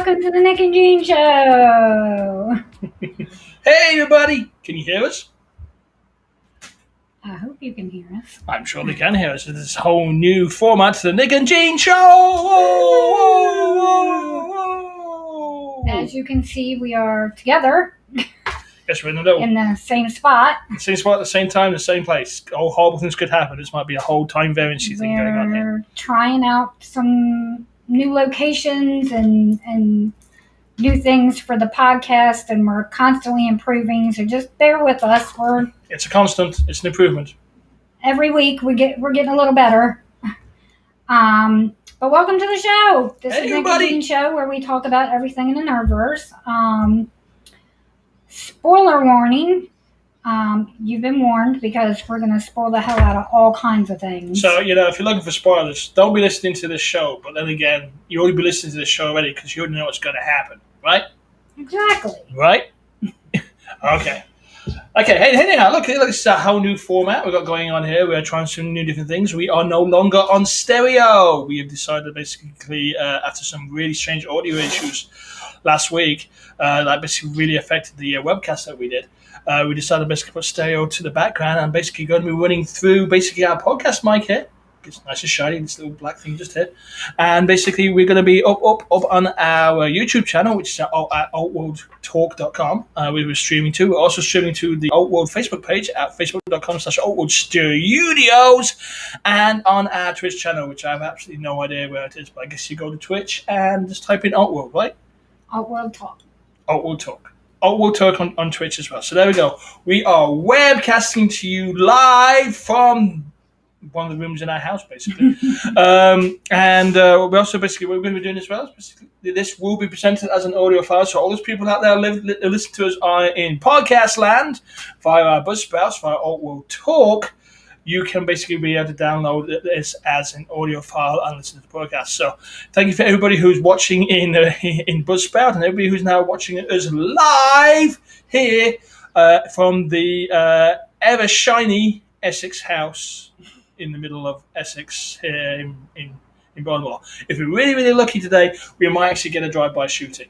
welcome to the Nick and Jean Show. Hey, everybody! Can you hear us? I hope you can hear us. I'm sure they can hear us. It's this whole new format to the Nick and Jean Show! As you can see, we are together. Yes, we're in the middle. In the same spot. Same spot at the same time, the same place. All horrible things could happen. This might be a whole time variance thing going on here. We're trying out some new locations and new things for the podcast, and we're constantly improving. So just bear with us. It's a constant. It's an improvement. Every week we're getting a little better. But welcome to the show. This is Nick and Jean Show, where we talk about everything in the Nerdverse. Spoiler warning. You've been warned because we're going to spoil the hell out of all kinds of things. So, if you're looking for spoilers, don't be listening to this show. But then again, you already be listening to this show already because you already know what's going to happen, right? Exactly. Right? Okay. Hey, anyhow, look, this is a whole new format we've got going on here. We are trying some new different things. We are no longer on stereo. We have decided basically, after some really strange audio issues last week, that basically really affected the webcast that we did. We decided basically to put stereo to the background and basically going to be running through basically our podcast mic here. It's nice and shiny, this little black thing just here. And basically we're going to be up on our YouTube channel, which is at altworldtalk.com. We were streaming to. We're also streaming to the Altworld Facebook page at facebook.com/altworldstudios, and on our Twitch channel, which I have absolutely no idea where it is, but I guess you go to Twitch and just type in Altworld, right? Altworld Talk. Altworld Talk. Altworld Talk on Twitch as well. So there we go. We are webcasting to you live from one of the rooms in our house, basically. And we also basically, what we're going to be doing as well is basically this will be presented as an audio file. So all those people out there who listen to us are in podcast land via our Buzzsprouts, via Altworld Talk. You can basically be able to download this as an audio file and listen to the podcast. So thank you for everybody who's watching in Buzzsprout and everybody who's now watching us live here from the ever shiny Essex house in the middle of Essex here in Barnwell. If we're really, really lucky today, we might actually get a drive-by shooting.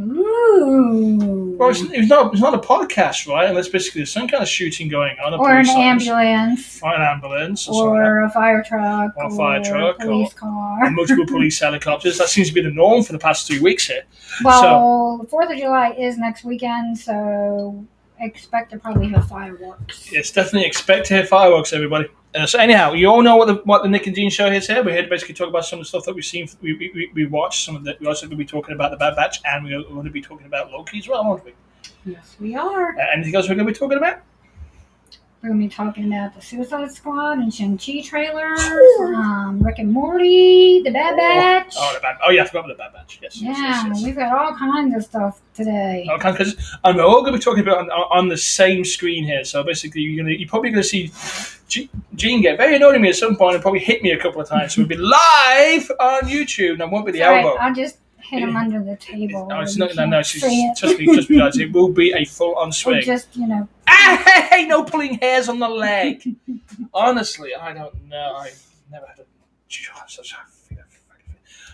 Ooh. Well, it's not a podcast, right? Unless basically there's some kind of shooting going on. Or an ambulance. Or an ambulance. Or a fire truck. Or a fire truck. Or a police car. Or multiple police helicopters. That seems to be the norm for the past 3 weeks here. Well, the 4th of July is next weekend, so expect to probably have fireworks. Yes, definitely expect to hear fireworks, everybody. So anyhow, you all know what the Nick and Jean Show is here. We're here to basically talk about some of the stuff that we've seen, we watched. Some of that. We're also going to be talking about the Bad Batch, and we're going to be talking about Loki as well, aren't we? Yes, we are. Anything else we're going to be talking about? We're going to be talking about the Suicide Squad and Shang-Chi trailers, Rick and Morty, the Bad Batch. Oh, yeah, I forgot about the Bad Batch. Yes. Yes. We've got all kinds of stuff today. All kinds, and we're all going to be talking about on the same screen here. So basically, you're probably going to see Jean get very annoyed at me at some point and probably hit me a couple of times. So we'll be live on YouTube, and I won't be the elbow. Right, I'll just hit him under the table. No, it's not. No, trust me, guys. It will be a full-on swing. Or just, Hey, no pulling hairs on the leg. Honestly, I don't know. I never had such a.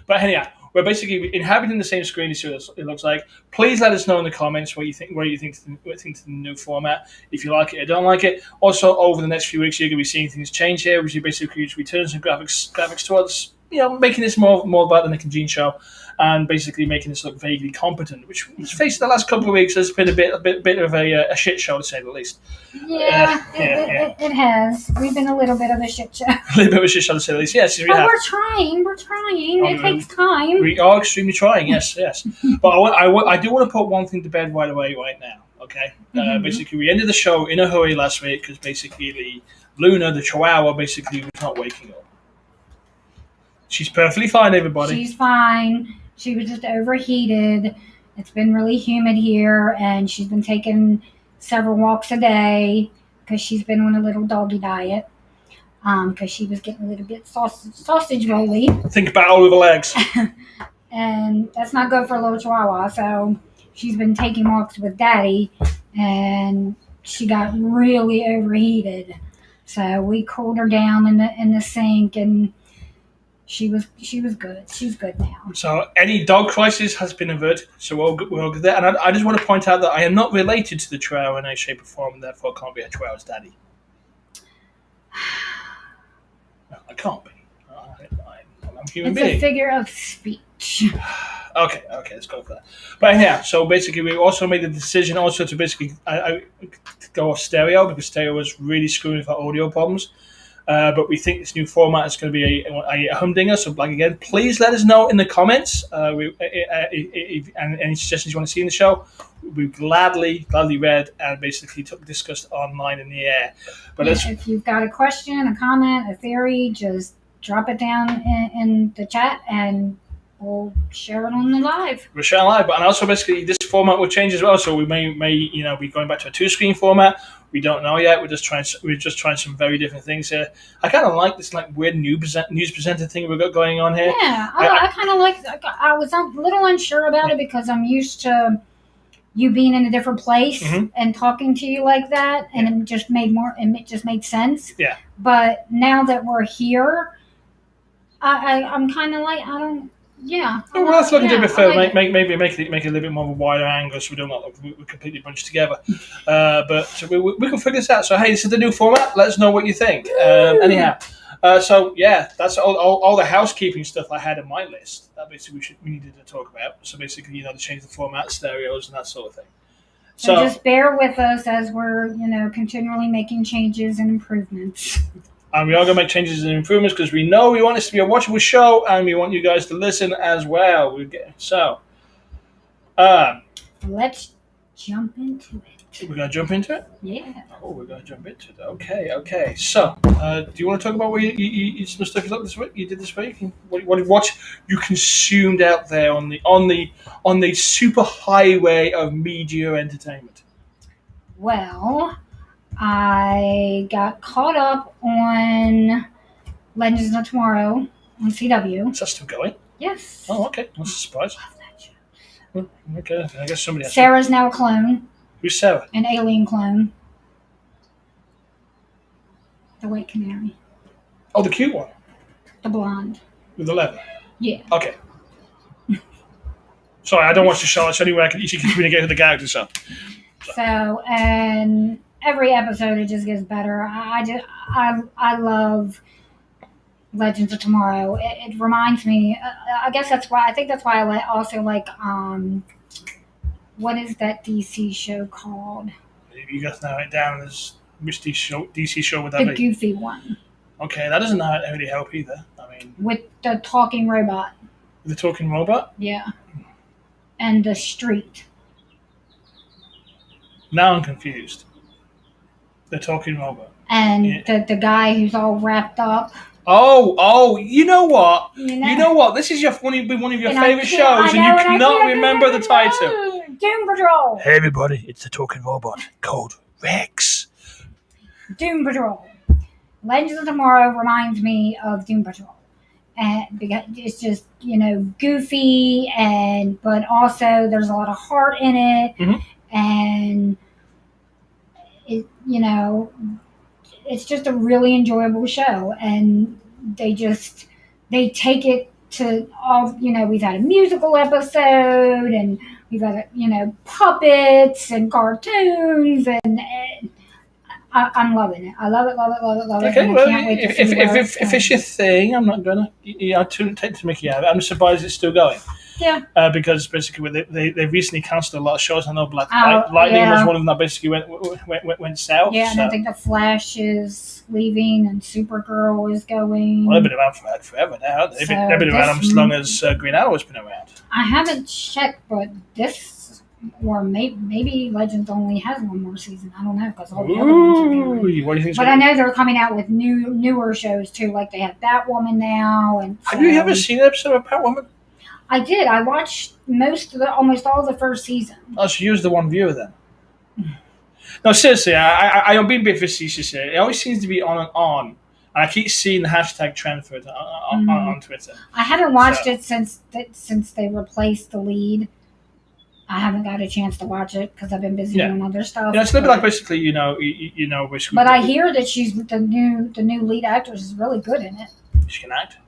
But anyhow, we're basically inhabiting the same screen as it looks like. Please let us know in the comments what you think to the new format. If you like it or don't like it. Also, over the next few weeks, you're going to be seeing things change here, which is basically returns and graphics towards making this more about the Nick and Jean Show. And basically making this look vaguely competent, which, let's face it, the last couple of weeks has been a bit of a shit show, to say the least. Yeah, it has. We've been a little bit of a shit show. A little bit of a shit show, to say the least. Yes, we have. We're trying. It takes time. We are extremely trying. Yes. But I do want to put one thing to bed right away, right now. Okay. Basically, we ended the show in a hurry last week because basically the Luna, the Chihuahua, basically was not waking up. She's perfectly fine, everybody. She's fine. She was just overheated. It's been really humid here, and she's been taking several walks a day because she's been on a little doggy diet because she was getting a little bit sausage rolly. Think battle with the legs. And that's not good for a little Chihuahua, so she's been taking walks with Daddy, and she got really overheated. So we cooled her down in the sink, and She was good. She's good now. So any dog crisis has been averted. So we're all good there. And I just want to point out that I am not related to the Chihuahua in any shape or form, and therefore can't be a Chihuahua's daddy. No, I can't be. I'm a human being. It's a figure of speech. Okay, let's go for that. But anyhow, so basically we also made the decision also to basically go off stereo because stereo was really screwing with our audio problems. But we think this new format is going to be a humdinger. So, like again, please let us know in the comments if any suggestions you want to see in the show. We gladly read and basically discussed online in the air. But if you've got a question, a comment, a theory, just drop it down in the chat and we'll share it on the live. We'll share live, and also basically this format will change as well. So we may be going back to a 2-screen format. We don't know yet. We're just trying some very different things here. I kind of like this weird news presenter thing we've got going on here. Yeah, I kind of like. I was a little unsure about it because I'm used to you being in a different place and talking to you like that, and it just made sense. Yeah. But now that we're here, I'm kind of like I don't. Yeah. Well, let's look into it a bit further. Maybe make it a little bit more of a wider angle, so we don't look like we're completely bunched together. But so we can figure this out. So hey, this is the new format. Let us know what you think. Anyhow, so yeah, that's all the housekeeping stuff I had on my list. That basically we needed to talk about. So basically, to change the format, stereos, and that sort of thing. So just bear with us as we're continually making changes and improvements. And we are going to make changes and improvements because we know we want this to be a watchable show and we want you guys to listen as well. Let's jump into it. We're going to jump into it? Yeah. Oh, we're going to jump into it. Okay. So, do you want to talk about what some stuff you did this week? What you consumed out there on the super highway of media entertainment? Well, I got caught up on Legends of Tomorrow on CW. Is that still going? Yes. Oh, okay. That's a surprise. I love that show. Okay. I guess somebody has Sarah's now a clone. Who's Sarah? An alien clone. The white canary. Oh, the cute one. The blonde. With the leather. Yeah. Okay. Sorry, I don't watch the show. It's only way I can easily communicate with the characters. So, and every episode it just gets better. I love Legends of Tomorrow. It reminds me. I think that's why I also like. What is that DC show called? You guys narrow it down as which DC show would that be? be? The goofy one. Okay, that doesn't really help either. I mean, with the talking robot. The talking robot? Yeah. And the street. Now I'm confused. The talking robot. And the guy who's all wrapped up. Oh! You know what? You know what? This is one of your favorite shows, and you cannot remember the title. Doom Patrol. Hey everybody, it's the talking robot called Rex. Doom Patrol. Legends of Tomorrow reminds me of Doom Patrol, and because it's just goofy, but also there's a lot of heart in it, and it it's just a really enjoyable show, and they take it to all. We've had a musical episode, and we've got puppets and cartoons, and I'm loving it. I love it. Okay, well, if it's your thing, I'm not gonna. I take to Mickey out. I'm surprised it's still going. Yeah. Because basically they recently cancelled a lot of shows. I know Lightning was one of them that basically went south. Yeah, and I think the Flash is leaving and Supergirl is going. Well, they've been around forever now. They've been around as long as Green Arrow's been around. I haven't checked, but this, or maybe Legends only has one more season. I don't know, because all the other ones are getting. What do you think? But I know they're coming out with newer shows too. Like they have Batwoman now, and have you ever seen an episode of Batwoman? I did. I watched almost all the first season. Oh, so you was the one viewer then? No, seriously, I'm being a bit facetious here. It always seems to be on and on, and I keep seeing the hashtag trend for it on Twitter. I haven't watched it since they replaced the lead. I haven't got a chance to watch it because I've been busy doing other stuff. It's a little bit like basically, basically. But I hear that she's the new lead actress is really good in it. She can act.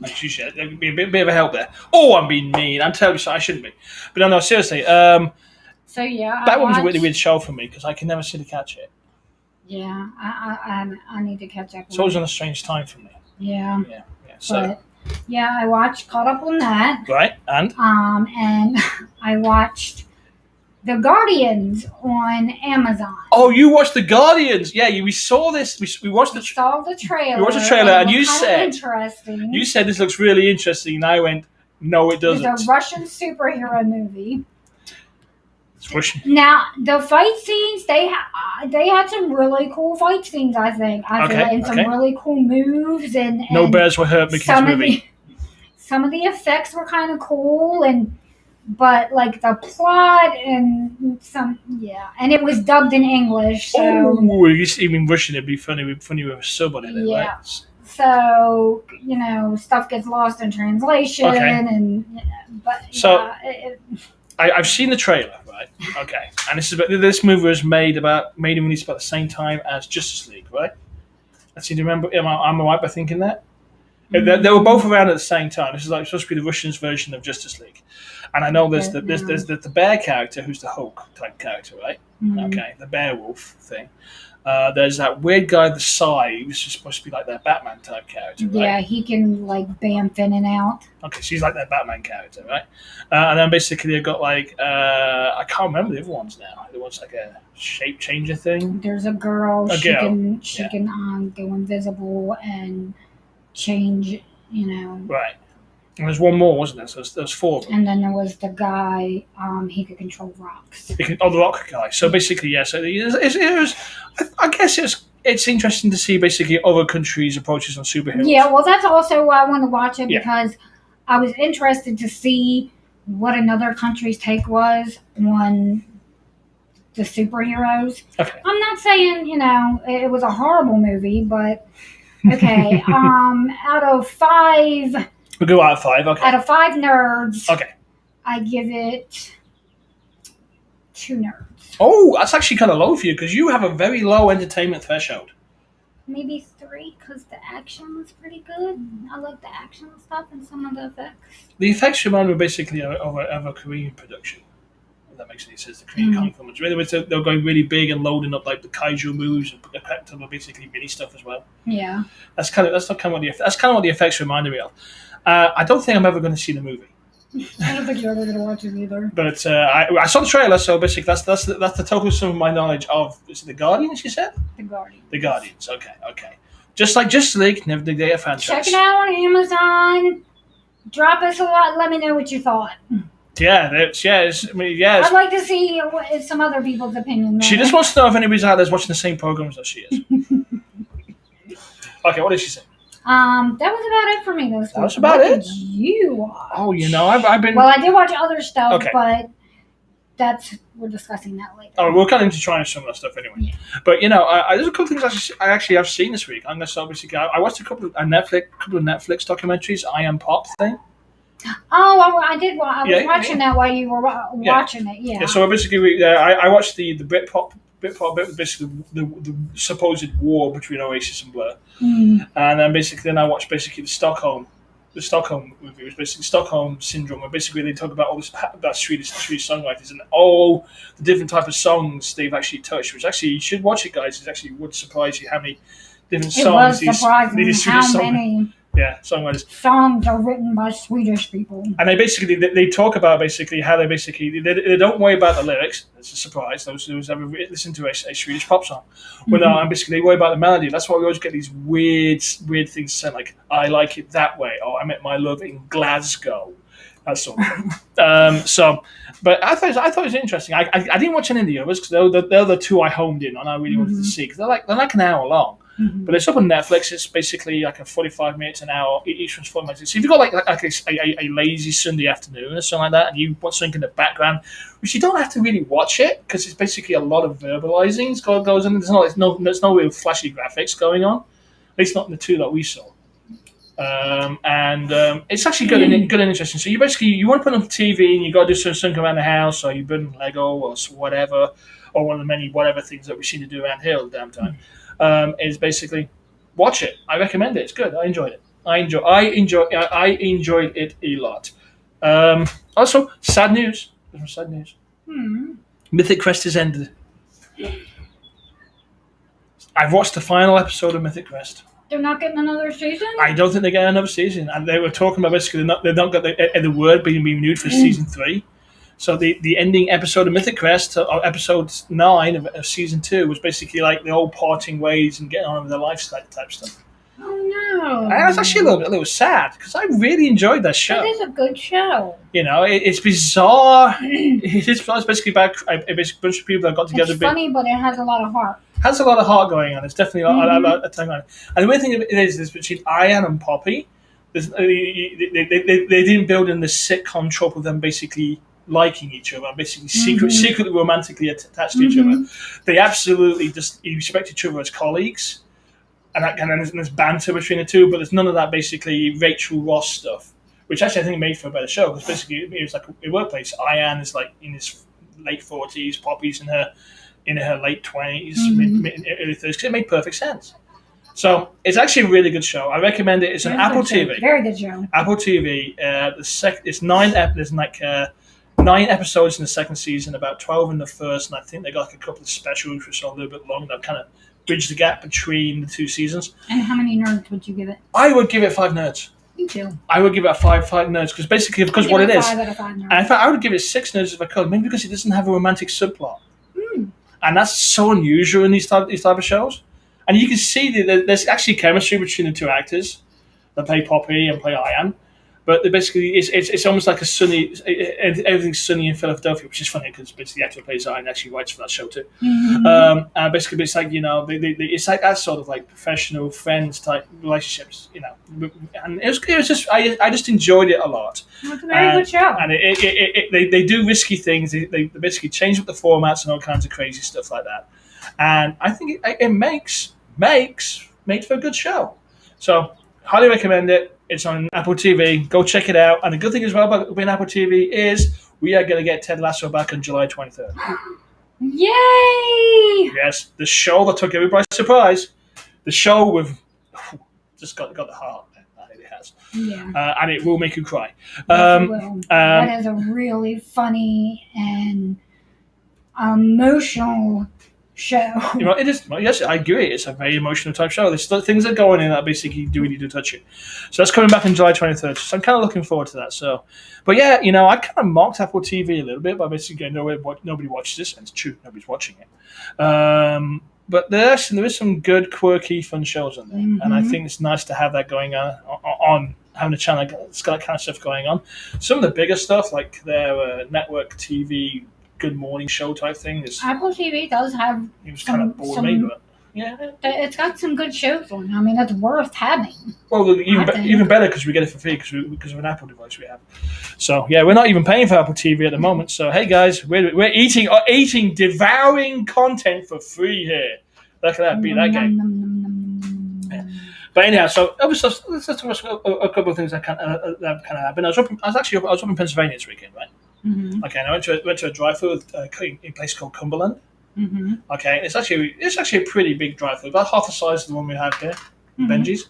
Like, you should. There could be a bit of a help there. Oh, I'm being mean. I'm terribly sorry. I shouldn't be. But no, seriously. So yeah, I That one was a really watched. weird show for me because I can never seem to catch it. Yeah, I need to catch up It's on always it. on a strange time for me. Yeah, Yeah. So, but yeah, I watched, caught up on that. right. And? And I watched The Guardians on Amazon. Oh, you watched The Guardians. Yeah, we saw this. We watched I the saw the trailer. You watched the trailer and it you looked kinda said- interesting. You said this looks really interesting, and I went, no, it It's doesn't. a Russian superhero movie. It's Russian. Now the fight scenes, they had some really cool fight scenes. I think Okay, and some okay. really cool moves and No bears were hurt making this some of movie. some of the effects were kind of cool but like the plot and and it was dubbed in English. So Oh, even Russian, it'd be funny with a sub on it, then, Yeah. right? so stuff gets lost in translation Okay. but So- yeah, I've seen the trailer, right? Okay, and this movie was made and released about the same time as Justice League, right? I seem to remember. Am I right by thinking that? They were both around at the same time. This is like supposed to be the Russians' version of Justice League, and I know there's the bear character who's the Hulk type character, right? Mhm. Okay, the bear wolf thing. There's that weird guy, the Psy, who's just supposed to be like that Batman type character, right? Yeah, he can like bamf in and out. Okay, so he's like that Batman character, right? And then basically they've got like I can't remember the other ones now. There was like a shape changer thing. There's a girl. A She girl, can yeah. go invisible and change. Right. And there's one more, wasn't there? So there's four of them. And then there was the guy. He could control rocks. The rock guy. So basically, yeah. So it was. I guess it's interesting to see basically other countries' approaches on superheroes. Yeah, well, that's also why I want to watch it Yeah. because I was interested to see what another country's take was on the superheroes. Okay. I'm not saying it was a horrible movie, but okay. Out of five. We'll go out of 5. Okay. Out of 5 nerds, Okay. I give it 2 nerds. Oh, that's actually kind of low for you because you have a very low entertainment threshold. Maybe 3 because the action was pretty good. I like the action stuff and some of the effects. The effects remind me basically of a Korean production. If that makes any sense. The Korean Kung Fu movies. Really, they're going really big and loading up like the kaiju moves and effective basically mini stuff as well. Yeah. That's kind of what the effects reminded me of. I don't think I'm ever going to see the movie, I don't think you're ever going to watch it either. but I saw the trailer. So basically, that's the total sum of my knowledge of. Is it the Guardians? You said The Guardian. the Guardians. Okay. Just like Justice League, never did they a franchise. Check it out on Amazon. Drop us a lot. Let me know what you thought. Yeah, I'd like to see some other people's opinion. She just wants to know if anybody's out there watching the same programs that she is. Okay, what did she say? That was about it for me this week. That was about What it? did you watch? Oh, I've been. Well, I did watch other stuff, Okay. but we're discussing that later. Oh, we're kind of into trying some of that stuff anyway. Yeah. But there's a couple of things I actually have seen this week. I'm going to obviously I watched a couple of Netflix documentaries. I Am Pop thing. Oh, I did. I was Yeah, watching that while you were watching it. Yeah. Yeah. So basically, I watched the Britpop bit, basically the supposed war between Oasis and Blur, Mm. and then I watched basically the Stockholm movie. It was basically Stockholm Syndrome, where basically they talk about all this about Swedish songwriters and all the different type of songs they've actually touched. Which actually you should watch it, guys. It actually would surprise you how many different It songs was surprising these how Swedish many songwriters. songs are written by Swedish people. And they talk about basically how they don't worry about the lyrics. It's a surprise. Those who's ever listened to a Swedish pop song, and basically they worry about the melody. That's why we always get these weird things saying like "I like it that way" or "I met my love in Glasgow," that sort of thing. But I thought it was interesting. I didn't watch any of the others because they're the 2 I homed in on. I really wanted to see because they're like an hour long. Mm-hmm. But it's up on Netflix. It's basically like a 45 minutes, an hour. Each one's 40 minutes. So if you've got like a lazy Sunday afternoon or something like that, and you want something in the background, which you don't have to really watch it because it's basically a lot of verbalizing goes on. There's no real flashy graphics going on. At least not in the 2 that we saw. It's actually good and interesting. So you want to put on TV and you got to do something around the house, or you build Lego or whatever, or one of the many whatever things that we seem to do around here all the damn time. Is basically watch it. I recommend it. It's good. I enjoyed it. I enjoyed it a lot. Also, sad news. There's some sad news. Hmm. Mythic Quest has ended. I've watched the final episode of Mythic Quest. They're not getting another season? I don't think they get another season, and they were talking about basically they've not got the word being renewed for season 3. So the ending episode of Mythic Quest, or episode 9 of season 2, was basically like the old parting ways and getting on with their life type stuff. Oh no! And I was actually a little sad because I really enjoyed that show. It is a good show. You know, it's bizarre. It's basically about a bunch of people that got together. It's funny, but it has a lot of heart. Has a lot of heart going on. It's definitely a lot of time on it. And the weird thing is between Ian and Poppy, they didn't build in the sitcom trope of them basically liking each other, basically secretly romantically attached to each other. They absolutely just respect each other as colleagues, and there's banter between the two, but there's none of that basically Rachel Ross stuff, which actually I think made for a better show because basically it was like a workplace. Ian is like in his late 40s, Poppy's in her late 20s, early 30s, because it made perfect sense. So it's actually a really good show. I recommend it. It's on Apple TV. Very good show. Apple TV. It's 9 episodes, like 9 episodes in the second season, about 12 in the first, and I think they got like a couple of specials which are a little bit long that kind of bridge the gap between the 2 seasons. And how many nerds would you give it? I would give it 5 nerds. Me too. I would give it 5 nerds because basically because what it is. 5 out of 5 nerds. And in fact, I would give it 6 nerds if I could, maybe because it doesn't have a romantic subplot. And that's so unusual in these type of shows. And you can see that there's actually chemistry between the 2 actors that play Poppy and play Ian. But basically, it's almost like everything's sunny in Philadelphia, which is funny because basically the actor who plays Ian actually writes for that show too. And basically, it's like it's like that sort of like professional friends type relationships, And it was just I just enjoyed it a lot. It's a very good show. And they do risky things. They basically change up the formats and all kinds of crazy stuff like that. And I think it makes for a good show. So highly recommend it. It's on Apple TV. Go check it out. And the good thing as well about being Apple TV is we are going to get Ted Lasso back on July 23rd. Yay! Yes, the show that took everybody by surprise. The show with just got the heart. It has. Yeah. And it will make you cry. Yes, it will. That is a really funny and emotional show. It is. Well, yes, I agree. It's a very emotional type show. There's things that go in that basically do need to touch you. So that's coming back on July 23rd. So I'm kind of looking forward to that. So, but yeah, I kind of mocked Apple TV a little bit by basically going, nobody watches this, and it's true, nobody's watching it. But there is some good, quirky, fun shows on there, and I think it's nice to have that going on having a channel that's got that kind of stuff going on. Some of the bigger stuff, like their network TV. Good morning show type thing. Apple TV does have. It was kind of bored me, but yeah, it's got some good shows on. I mean, it's worth having. Well, even better because we get it for free because of an Apple device we have. So yeah, we're not even paying for Apple TV at the moment. So hey guys, we're eating devouring content for free here. Look at that, beat that game. Yeah. But anyhow, so let's talk about a couple of things that kind of happened. I was up in Pennsylvania this weekend, right? Okay, and I went to a drive-through in a place called Cumberland. Okay, it's actually a pretty big drive-through, about half the size of the one we have here, Benji's.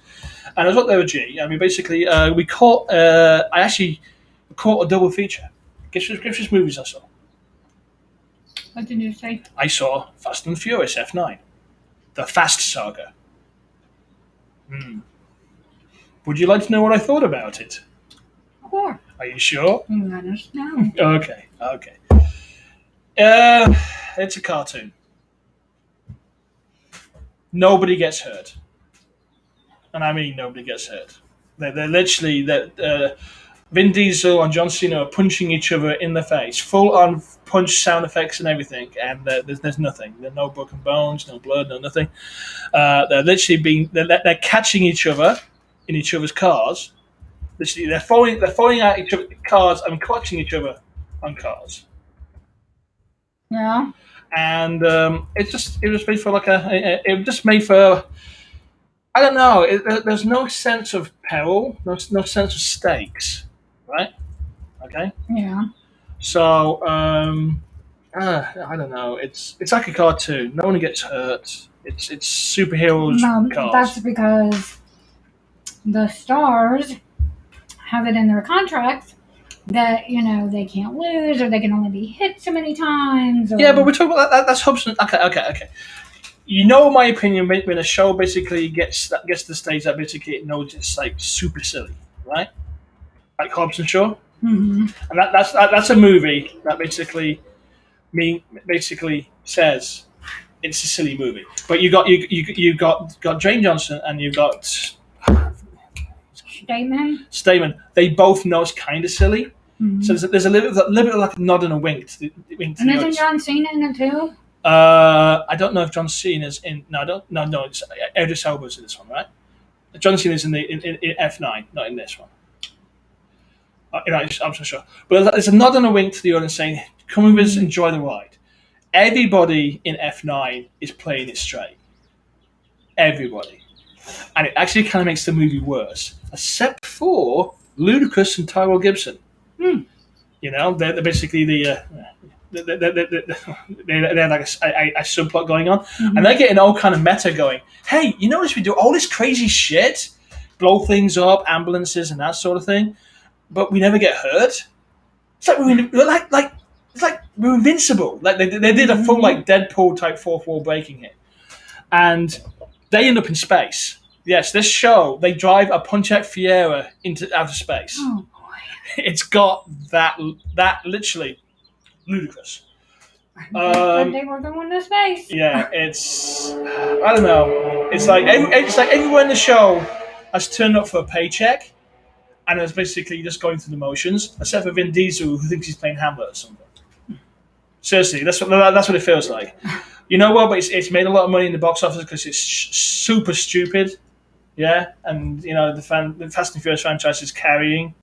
And I was up there with G. I mean, basically, I actually caught a double feature. Guess which movies I saw? What did you say? I saw Fast and Furious F9, the Fast Saga. Would you like to know what I thought about it? Sure. Are you sure? Let us know. Okay. It's a cartoon. Nobody gets hurt. And I mean nobody gets hurt. They're literally... Vin Diesel and John Cena are punching each other in the face. Full-on punch sound effects and everything. And there's nothing. There's no broken bones, no blood, no nothing. They're literally they're catching each other in each other's cars. Literally, they're falling out each other's cars and clutching each other on cars. Yeah. And it was made for it just made for, I don't know. There's no sense of peril, no sense of stakes, right? Okay. Yeah. So I don't know. It's like a cartoon. No one gets hurt. It's superheroes. No, cars. that's because the stars have it in their contracts that they can't lose, or they can only be hit so many times. Yeah, but Or we're talking about that's Hobson. Okay. You know, my opinion, when a show basically gets to the stage that basically it knows it's like super silly, right? Like Hobson Shaw, hmm and that's a movie that basically says it's a silly movie. But you got Dwayne Johnson and you got statement. Stamen. They both know it's kind of silly. So hmm there's a little bit of like a nod and a wink to And the isn't audience. John Cena in it too? I don't know if John Cena's in. No, I don't. No. It's Idris Elba's in this one, right? John Cena's in F9, not in this one. I'm not sure. But there's a nod and a wink to the audience saying, "Come with us, enjoy the ride." Everybody in F9 is playing it straight. Everybody, and it actually kind of makes the movie worse, except for Ludacris and Tyrell Gibson. Hmm. They're basically they had like a subplot going on, and they're getting all kind of meta going. Hey, you notice we do all this crazy shit, blow things up, ambulances and that sort of thing, but we never get hurt. It's like it's like we're invincible. Like they did a full like Deadpool type fourth wall breaking hit, and they end up in space. Yes, this show they drive a Pontiac Fiera into outer space. Oh boy. It's got that literally ludicrous. They were going to space. Yeah, it's I don't know. It's like everyone in the show has turned up for a paycheck, and is basically just going through the motions, except for Vin Diesel, who thinks he's playing Hamlet or something. Seriously, that's what it feels like. You know what? But it's made a lot of money in the box office because it's super stupid. Yeah, and the Fast and Furious franchise is carrying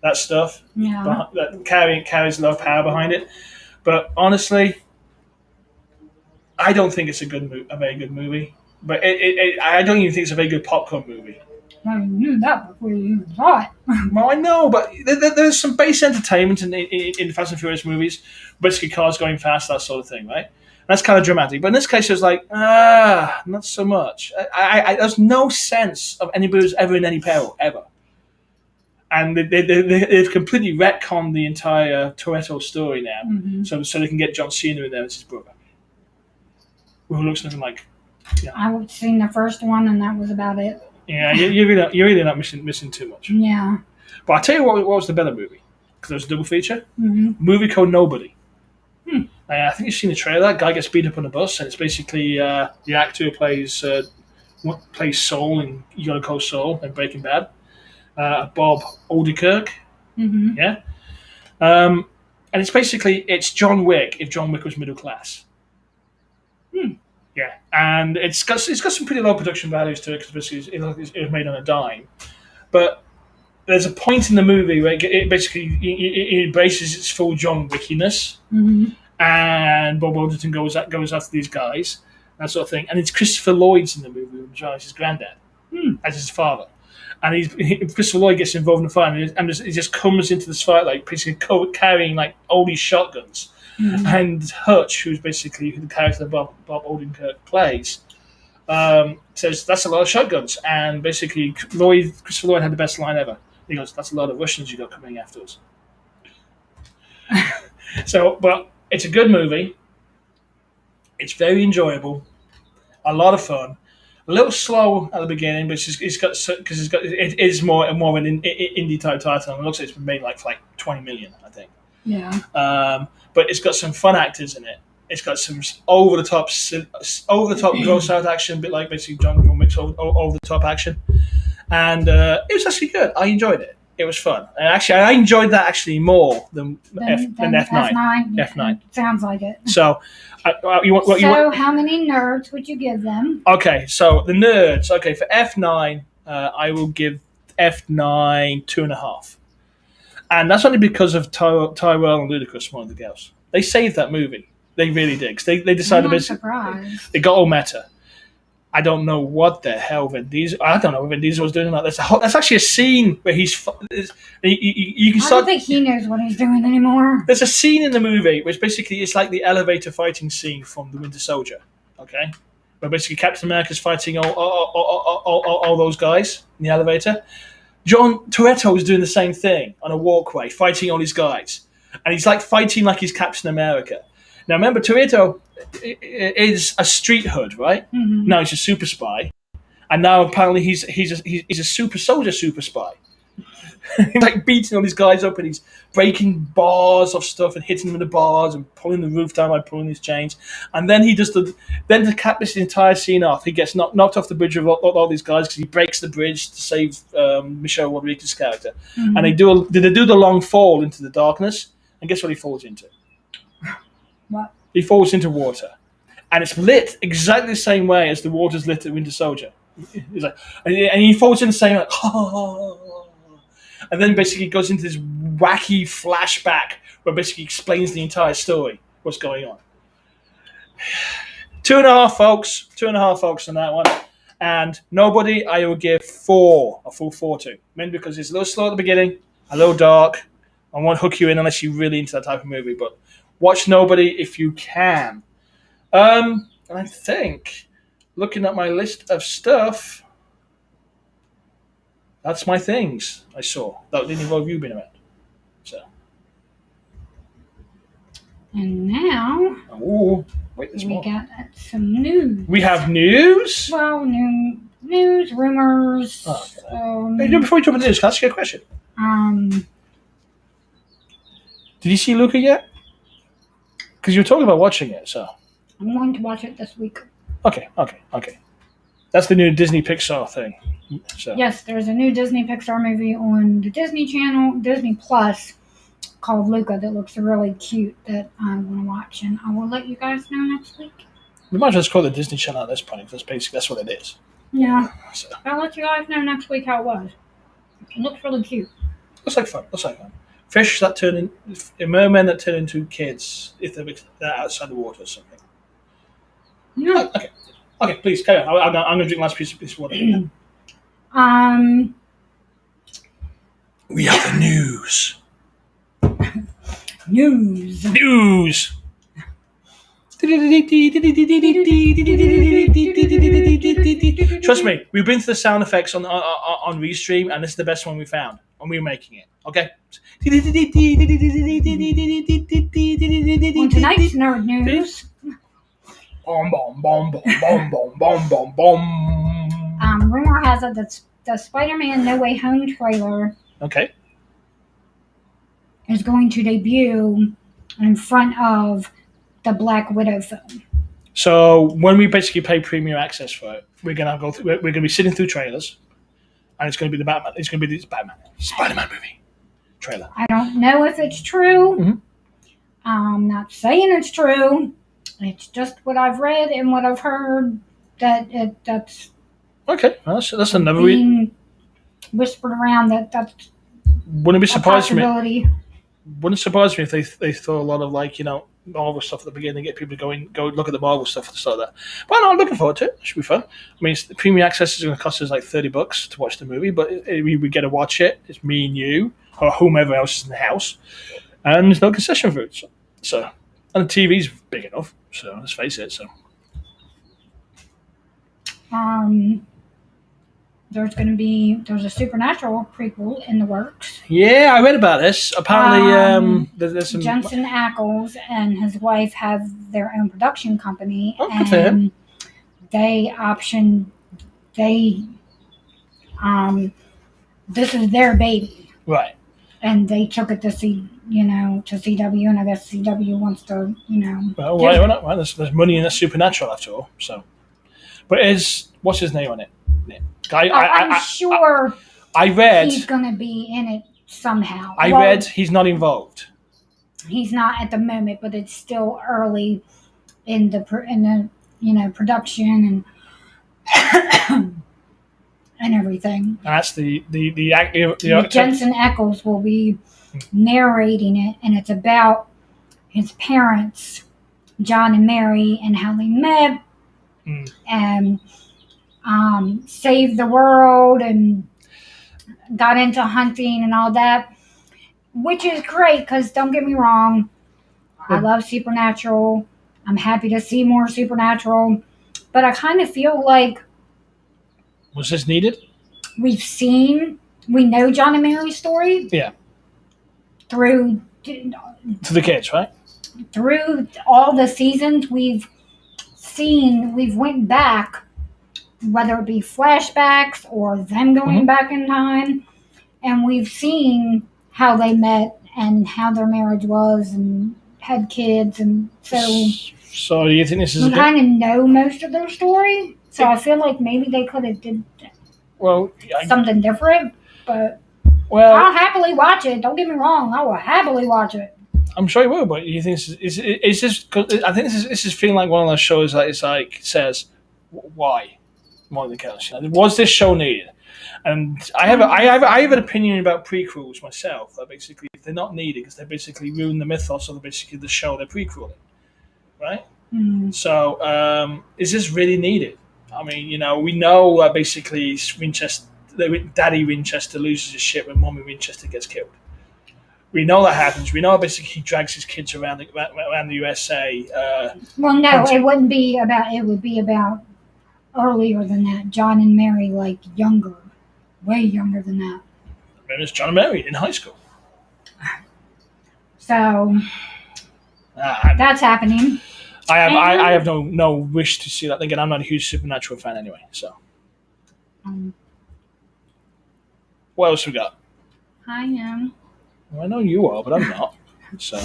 that stuff. Yeah. That carries a lot of power behind it. But honestly, I don't think it's a very good movie. But I don't even think it's a very good popcorn movie. Well, you knew that before you even saw it. Well, I know, but there's some base entertainment in Fast and Furious movies. Basically, cars going fast, that sort of thing, right? That's kind of dramatic. But in this case, it was like, not so much. There's no sense of anybody who's ever in any peril, ever. And they've completely retconned the entire Toretto story now, so they can get John Cena in there as his brother, who looks nothing like. I've seen the first one, and that was about it. Yeah, you're really not missing too much. Yeah. But I'll tell you what was the better movie, because there was a double feature. Mm-hmm. A movie called Nobody. I think you've seen the trailer. That guy gets beat up on a bus, and it's basically the actor who plays Saul in You Gotta Call Saul in Breaking Bad, Bob Odenkirk. Mm-hmm. Yeah. And it's John Wick if John Wick was middle class. Yeah, and it's got some pretty low production values to it because it was made on a dime. But there's a point in the movie where it basically it embraces its full John Wickiness, and Bob Odenkirk goes after these guys, that sort of thing. And it's Christopher Lloyd's in the movie, which is his granddad, as his father. And Christopher Lloyd gets involved in the fight, and he just comes into this fight like basically carrying like all these shotguns. And Hutch, who's basically the character that Bob Odenkirk plays, says that's a lot of shotguns. And basically, Christopher Lloyd had the best line ever. He goes, "That's a lot of Russians you got coming after us." But it's a good movie. It's very enjoyable, a lot of fun. A little slow at the beginning, but it is more of an indie type title. And it looks like it's been made for 20 million, I think. Yeah. But it's got some fun actors in it. It's got some over the top gross out action, a bit like basically John Wick's over the top action, and it was actually good. I enjoyed it. It was fun, and actually I enjoyed that actually more than F9. F9 sounds like it. So, how many nerds would you give them? Okay, so the nerds. Okay, for F9, I will give F9 2.5. And that's only because of Tyrell and Ludacris, one of the girls. They saved that movie. They really did. 'Cause they decided they got all meta. I don't know what the hell Vin Diesel. I don't know what Vin Diesel was doing. That's actually a scene where you can start. I don't think he knows what he's doing anymore. There's a scene in the movie which basically is like the elevator fighting scene from The Winter Soldier. Okay, where basically Captain America's fighting all those guys in the elevator. John Toretto was doing the same thing on a walkway, fighting all these guys. And he's like fighting like he's Captain America. Now remember, Toretto is a street hood, right? Mm-hmm. Now he's a super spy. And now apparently he's a super soldier super spy. He's like beating all these guys up and he's breaking bars of stuff and hitting them with the bars and pulling the roof down by pulling his chains. And then he does then to cap this entire scene off, he gets knocked off the bridge with all these guys because he breaks the bridge to save Michelle Rodriguez's character. Mm-hmm. And they do the long fall into the darkness. And guess what he falls into? What? He falls into water. And it's lit exactly the same way as the water's lit at Winter Soldier. He's like, and he falls in the same like, and then basically goes into this wacky flashback where basically explains the entire story, what's going on. 2.5 folks, 2.5 folks on that one, and Nobody I will give a full 4 to. Mainly because it's a little slow at the beginning, a little dark. I won't hook you in unless you're really into that type of movie, but watch Nobody if you can. And I think, looking at my list of stuff, that's my things I saw. That didn't involve you being around. So. And now Wait, there's we more. got some news. We have news? Well, news, rumors. Oh, hey, before we jump into news, can I ask you a question? Did you see Luca yet? Because you were talking about watching it, so. I'm going to watch it this week. Okay. That's the new Disney Pixar thing. So. Yes, there's a new Disney Pixar movie on the Disney Channel, Disney Plus, called Luca that looks really cute that I want to watch, and I will let you guys know next week. We might as well just call it the Disney Channel at this point, because basically that's what it is. Yeah. So. I'll let you guys know next week how it was. It looks really cute. Looks like fun. Fish that turn in, mermen that turn into kids if they're outside the water or something. Yeah. Okay, please carry on. I'm going to drink last piece of water. We have the news. News. Trust me, we've been to the sound effects on Restream, and this is the best one we found, and we're making it. Okay. On tonight's nerd news. Bom bom bom bom bom bom bom bom. Rumor has it that the Spider-Man No Way Home trailer is going to debut in front of the Black Widow film. So when we basically pay premium access for it, we're gonna go through. We're gonna be sitting through trailers, and it's gonna be the Batman. It's gonna be the Spider-Man movie trailer. I don't know if it's true. Mm-hmm. I'm not saying it's true. It's just what I've read and what I've heard that's okay. That's another being whispered around that's wouldn't be surprised me. Wouldn't surprise me if they throw a lot of Marvel stuff at the beginning, get people to go look at the Marvel stuff at the start of that. But no, I'm looking forward to it. It should be fun. I mean, the premium access is going to cost us like $30 to watch the movie, but we get to watch it. It's me and you, or whomever else is in the house, and there's no concession food. So and the TV's big enough. So let's face it. So there's a Supernatural prequel in the works. Yeah, I read about this. Apparently, there's some Jensen Ackles and his wife have their own production company, good for him. This is their baby, right? And they took it to CW, and I guess CW wants to, Well, why not? Well, there's money in the Supernatural after all. So, but what's his name on it? I'm sure I read he's going to be in it somehow. I read he's not involved. He's not at the moment, but it's still early in the production and everything. And that's the Jensen Ackles will be narrating it, and it's about his parents, John and Mary, and how they met and saved the world and got into hunting and all that, which is great because don't get me wrong, I love Supernatural. I'm happy to see more Supernatural, but I kind of feel like Was this needed? we know John and Mary's story. Yeah. Through To the kids, right? through all the seasons we've went back, whether it be flashbacks or them going back in time, and we've seen how they met and how their marriage was and had kids, and So do you think this is we kind of know most of their story. So I feel like maybe they could have did something different, but I'll happily watch it. Don't get me wrong, I will happily watch it. I'm sure you will, but you think is this? Cause I think this is feeling like one of those shows that it's like says why more than else. Was this show needed? And I have an opinion about prequels myself. That basically they're not needed because they basically ruin the mythos of basically the show they're prequeling, right? So is this really needed? I mean, we know that basically Daddy Winchester loses his shit when Mommy Winchester gets killed. We know that happens. We know basically he drags his kids around the USA. Well, no, it wouldn't be about. It would be about earlier than that. John and Mary, like younger, way younger than that. I mean, it's John and Mary in high school. So that's happening. I have no wish to see that. Again, I'm not a huge Supernatural fan anyway. So, what else we got? I am. Well, I know you are, but I'm not. So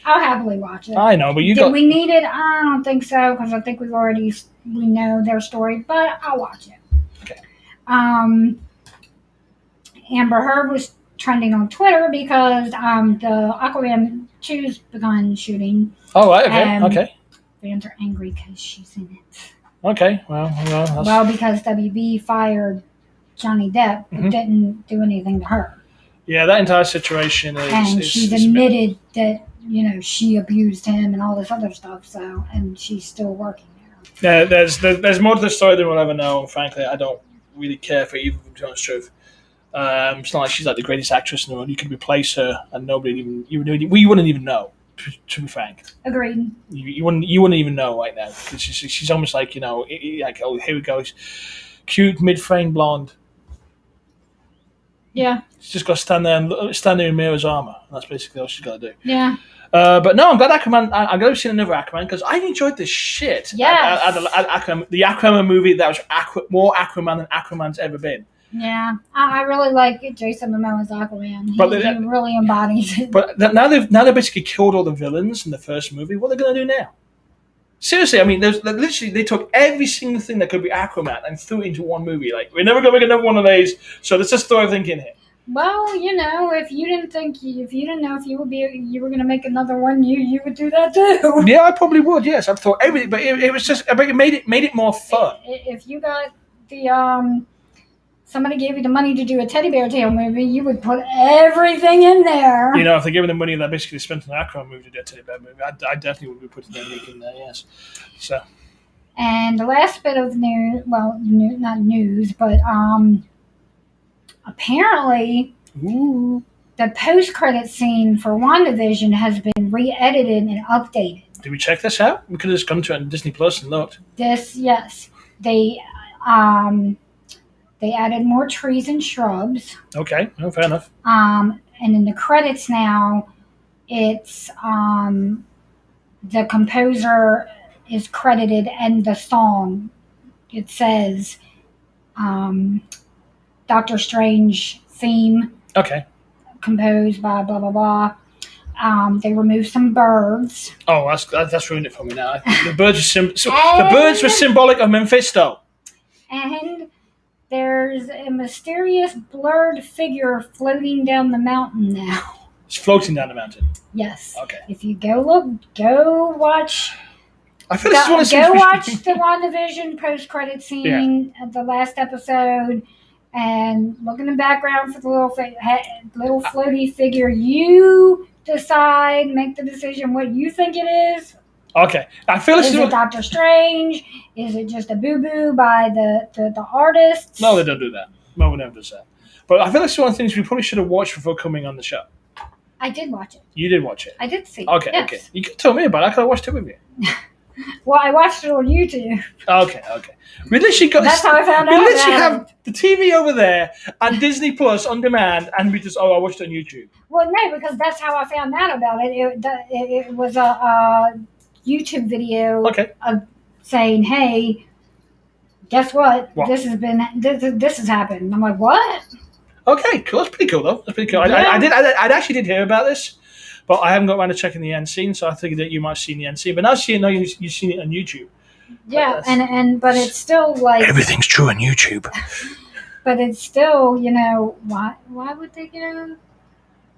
I'll happily watch it. I know, but Did we need it? I don't think so because I think we know their story, but I'll watch it. Okay. Amber Heard was trending on Twitter because the Aquaman 2's begun shooting. Oh, right. Okay. Okay. Fans are angry because she's in it. Okay. Well, because WB fired Johnny Depp, who didn't do anything to her. Yeah, that entire situation is. And she's admitted that she abused him and all this other stuff. So, and she's still working there. Yeah, there's more to the story than we'll ever know. Frankly, I don't really care for either of them, to be honest truth. It's not like she's like the greatest actress in the world. You could replace her, and nobody we wouldn't even know. To be frank, agreed. You wouldn't even know right now because she's almost like like, oh, here we go, cute mid-frame blonde. Yeah, she's just got to stand there in Mira's armor. That's basically all she's got to do. Yeah. But no, I'm glad Aquaman. I'm glad we've seen another Aquaman because I enjoyed this shit. Yeah. At Aquaman, the Aquaman movie that was more Aquaman than Aquaman's ever been. Yeah, I really like Jason Momoa's Aquaman. He really embodies it. But now they've basically killed all the villains in the first movie. What are they going to do now? Seriously, I mean, they took every single thing that could be Aquaman and threw it into one movie. Like, we're never going to make another one of these, so let's just throw everything in here. Well, if you didn't know if you were going to make another one, you would do that too. Yeah, I probably would. Yes, I thought everything, but it was just, it made it more fun. If you got the somebody gave you the money to do a Teddy Bear Tale movie, you would put everything in there. If they gave me the money that I basically spent on an Aquaman movie to do a Teddy Bear movie, I definitely would be putting everything in there, yes. So. And the last bit of news, not news, but apparently the post-credit scene for WandaVision has been re-edited and updated. Did we check this out? We could have just gone to it on Disney Plus and looked. Yes. They added more trees and shrubs. Okay, fair enough. And in the credits now, it's the composer is credited and the song. It says Doctor Strange theme. Okay. Composed by blah blah blah. They removed some birds. Oh, that's ruined it for me now. The birds were symbolic of Mephisto. And there's a mysterious blurred figure floating down the mountain now. It's floating down the mountain? Yes. Okay. If you go watch... I feel this is one of the Go watch the WandaVision post-credit scene at the last episode and look in the background for the little floaty figure. You decide, make the decision what you think it is. Okay, I feel is it Doctor Strange? Is it just a boo-boo by the artists? No, they don't do that. No one ever does that. But I feel like it's one of the things we probably should have watched before coming on the show. I did watch it. You did watch it? I did see it. Okay, yes. okay. You could tell me about it. I could have watched it with you. Well, I watched it on YouTube. Okay. We literally got. That's how I found We out literally about have it. the TV over there and Disney Plus on demand, and we just I watched it on YouTube. Well, no, because that's how I found out about it. It was a YouTube video Okay. saying, "Hey, guess what? What? This has happened." I'm like, "What?" Okay, cool. That's pretty cool, though. That's pretty cool. Yeah. I actually did hear about this, but I haven't got around to checking the end scene, so I figured that you might have seen the end scene. But now you've seen it on YouTube. Yeah, but it's still like Everything's true on YouTube. But it's still, why would they get a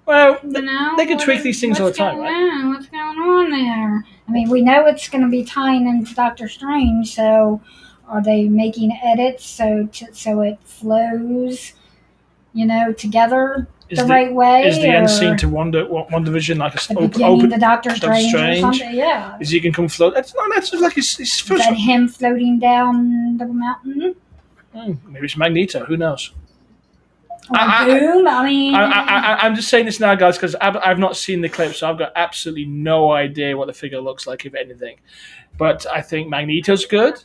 Well, they can what tweak is- these things all the what's time, going right? on? What's going on there? I mean, we know it's going to be tying into Doctor Strange, so are they making edits so it flows, together the right way? Is the end or scene to One Division like the a beginning to Doctor Doctor Strange, or Strange? something? Yeah. Is he can come float? That's like his Is first that one. him floating down the mountain? Maybe it's Magneto. Who knows? Or Boom? I mean, I'm just saying this now, guys, because I've not seen the clip, so I've got absolutely no idea what the figure looks like, if anything. But I think Magneto's good.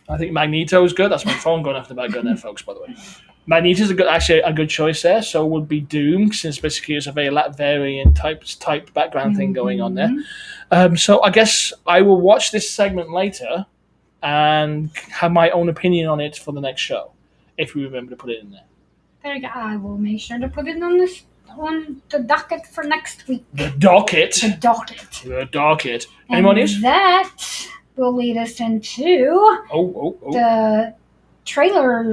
I think Magneto's good. That's my phone going off the back there, folks, by the way. Magneto's actually a good choice there. So would be Doom, since basically it's a very Latvian type background thing going on there. So I guess I will watch this segment later and have my own opinion on it for the next show, if we remember to put it in there. there you go. I will make sure to put it on the docket for next week. The docket. The docket. The docket. Any more news? That will lead us into Oh. the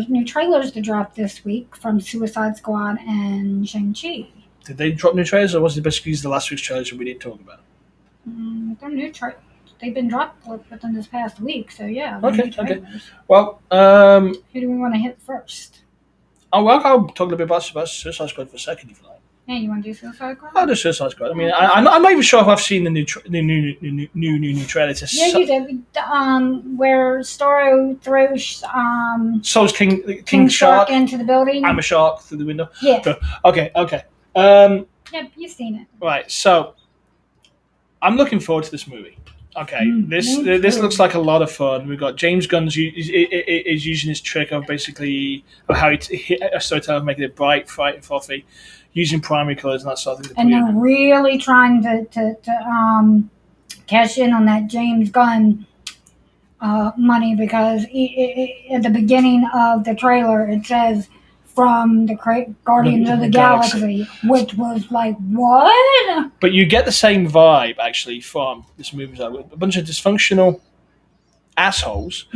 new trailers to drop this week from Suicide Squad and Shang-Chi. Did they drop new trailers, or was it basically the last week's trailers that we didn't talk about? They're new trailers. They've been dropped within this past week, so yeah. Okay. New trailers. Well, Who do we want to hit first? I'll talk a little bit about Suicide Squad for a second, if you like. Hey, you want to do Suicide Squad? I'll do Suicide Squad. I mean, I'm not even sure if I've seen the new trailer. Yeah, you did. Where Starro throws So's King Shark Shark. into the building. I'm a shark through the window. Yeah. Okay. Yep, you've seen it. Right. So, I'm looking forward to this movie. Okay, this looks like a lot of fun. We've got James Gunn is using his trick of basically how he storyteller, making it bright, and frothy, using primary colors and that sort of thing. And they're really trying to cash in on that James Gunn money, because at the beginning of the trailer it says from the Guardians of the Galaxy, which was like, what? But you get the same vibe actually from this movie, a bunch of dysfunctional assholes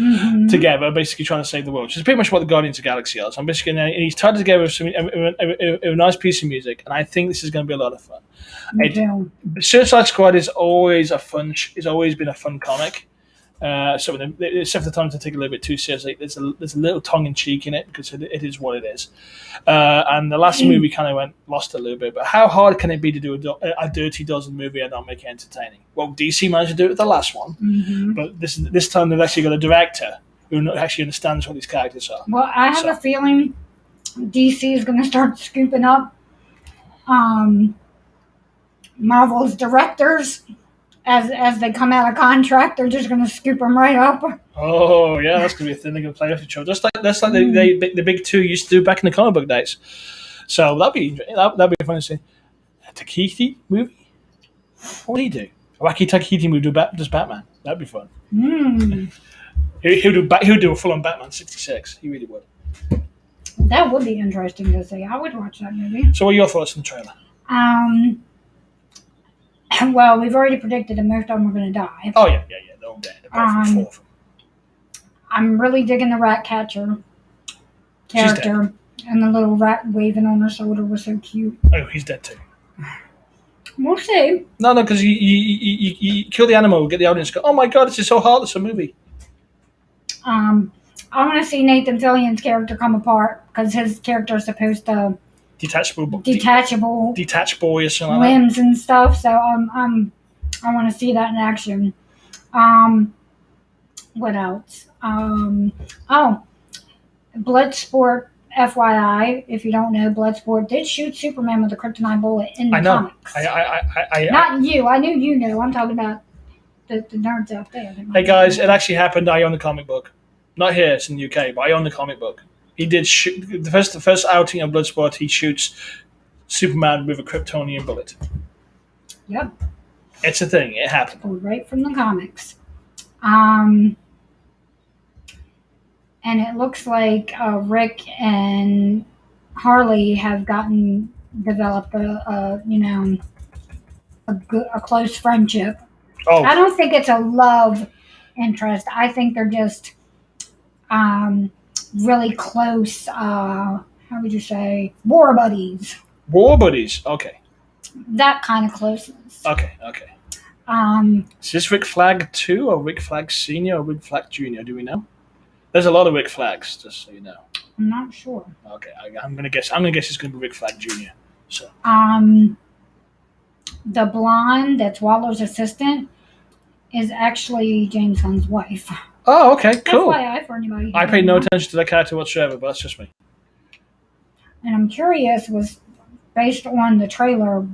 together, basically trying to save the world, which is pretty much what the Guardians of the Galaxy are. So I'm basically, and he's tied together with a nice piece of music, and I think this is going to be a lot of fun. Suicide Squad is always been a fun comic. So except for the times to take it a little bit too seriously, there's a little tongue in cheek in it, because it is what it is. And the last movie kind of lost a little bit. But how hard can it be to do a Dirty Dozen movie and not make it entertaining? Well, DC managed to do it with the last one, but this time they've actually got a director who actually understands what these characters are. Well, I have a feeling DC is going to start scooping up Marvel's directors. As they come out of contract, they're just going to scoop them right up. Oh yeah, that's going to be a thing they're going to play off each other. That's like the big two used to do back in the comic book days. So that'd be a fun to see. A Takiti movie? What would he do? A wacky Takiti movie does Batman. That'd be fun. He'll do a full on Batman 66. He really would. That would be interesting to see. I would watch that movie. So what are your thoughts on the trailer? Well, we've already predicted that most of them are going to die. Oh yeah, they're all dead. Apart from 4 of them. I'm really digging the rat catcher character, and the little rat waving on her shoulder was so cute. Oh, he's dead too. We'll see. No, because you kill the animal, get the audience to go, oh my god, this is so heartless a movie. I want to see Nathan Fillion's character come apart, because his character is supposed to detachable boy or something limbs and stuff. So I want to see that in action. What else? Bloodsport FYI, if you don't know, Bloodsport did shoot Superman with a kryptonite bullet in the I know. comics. I Not you. I knew you knew. I'm talking about the nerds out there. Hey guys, it actually happened. I own the comic book. Not here, it's in the UK, but I own the comic book. He did shoot the first outing of Bloodsport. He shoots Superman with a Kryptonian bullet. Yep. It's a thing. It happened. Pulled right from the comics. And it looks like Rick and Harley have developed a close friendship. Oh, I don't think it's a love interest. I think they're just really close. How would you say, war buddies? war buddies. Okay. That kind of closeness. Okay. Is this Rick Flag 2 or Rick Flag Senior or Rick Flag Junior? Do we know? There's a lot of Rick Flags, just so you know. I'm not sure. Okay, I'm gonna guess. I'm gonna guess it's gonna be Rick Flag Junior. So. The blonde that's Waller's assistant is actually James Gunn's wife. Oh, okay, cool. FYI for anybody. I paid no attention to that character whatsoever, but that's just me. And I'm curious, was based on the trailer,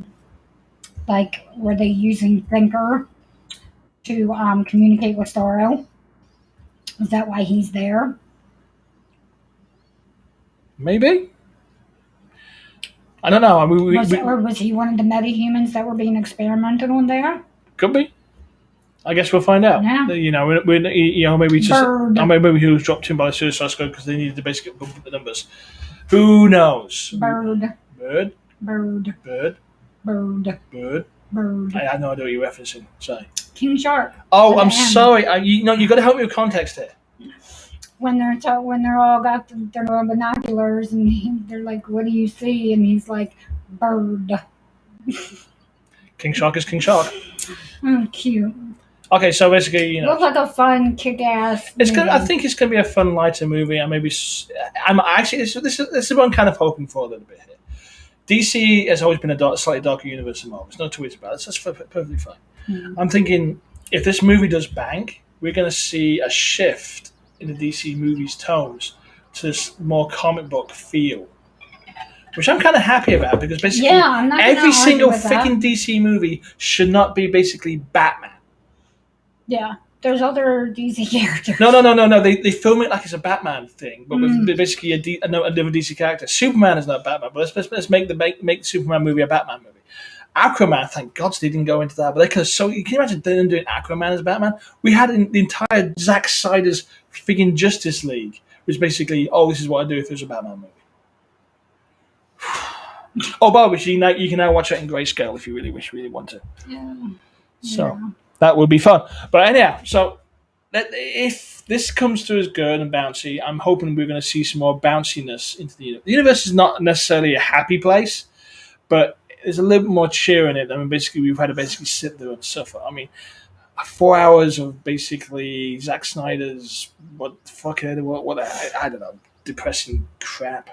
like, were they using Thinker to communicate with Starro? Is that why he's there? Maybe. I don't know. I mean, Or was he one of the metahumans that were being experimented on there? Could be. I guess we'll find out. Yeah. You know, maybe just Bird. maybe he was dropped in by the Suicide Squad because they needed to basically bump up the numbers. Who knows? Bird. Bird. Bird. Bird. Bird. Bird. Bird. I had no idea what you're referencing. Sorry. King Shark. Oh, I'm sorry. You got to help me with context here. When they're all got their little binoculars and they're like, "What do you see?" And he's like, "Bird." King Shark is King Shark. Oh, cute. Okay, so basically, you know, looks like a fun, kick-ass. It's gonna. I think it's gonna be a fun, lighter movie, and maybe I'm actually this is what I'm kind of hoping for a little bit here. DC has always been a slightly darker universe than Marvel. There's no two ways about it. That's perfectly fine. Mm-hmm. I'm thinking if this movie does bang, we're gonna see a shift in the DC movies' tones to this more comic book feel, which I'm kind of happy about because basically every single freaking DC movie should not be basically Batman. Yeah, there's other DC characters. No. They film it like it's a Batman thing, but with basically another DC character. Superman is not Batman, but let's make the Superman movie a Batman movie. Aquaman, thank God they didn't go into that, but they could have. So you can imagine them doing Aquaman as Batman. We had the entire Zack Snyder's freaking Justice League, which basically, this is what I do if there's a Batman movie. Oh, by which you can now watch it in grayscale if you really want to. Yeah. So that would be fun. But anyhow, so if this comes through as good and bouncy, I'm hoping we're going to see some more bounciness into the universe. The universe is not necessarily a happy place, but there's a little bit more cheer in it. I mean, basically, we've had to sit there and suffer. I mean, 4 hours of basically Zack Snyder's I don't know, depressing crap.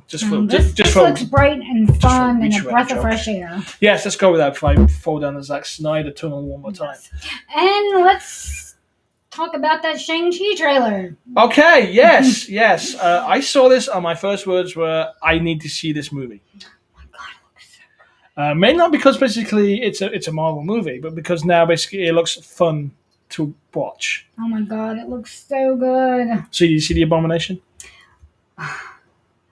This looks bright and fun and a breath of fresh air. Yes, let's go with that before I fall down the Zack Snyder tunnel one more time. And let's talk about that Shang-Chi trailer. Okay, yes. I saw this and my first words were, I need to see this movie. Oh my God, it looks so good. Mainly not because basically it's a Marvel movie, but because now basically it looks fun to watch. Oh my God, it looks so good. So you see the Abomination?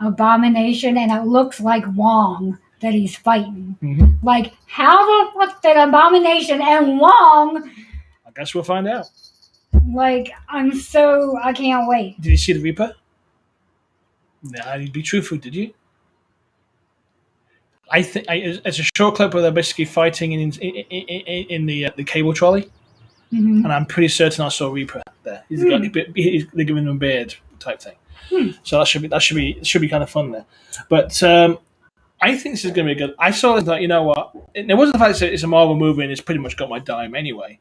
Abomination, and it looks like Wong that he's fighting. Mm-hmm. Like, how the fuck did Abomination and Wong? I guess we'll find out. Like, I can't wait. Did you see the Reaper? Nah, you'd be truthful, did you? I think it's a short clip where they're basically fighting in the cable trolley, and I'm pretty certain I saw Reaper there. They're giving him a beard type thing. So that should be kind of fun there. But I think this is going to be good. I saw it like, you know what? It wasn't the fact that it's a Marvel movie and it's pretty much got my dime anyway.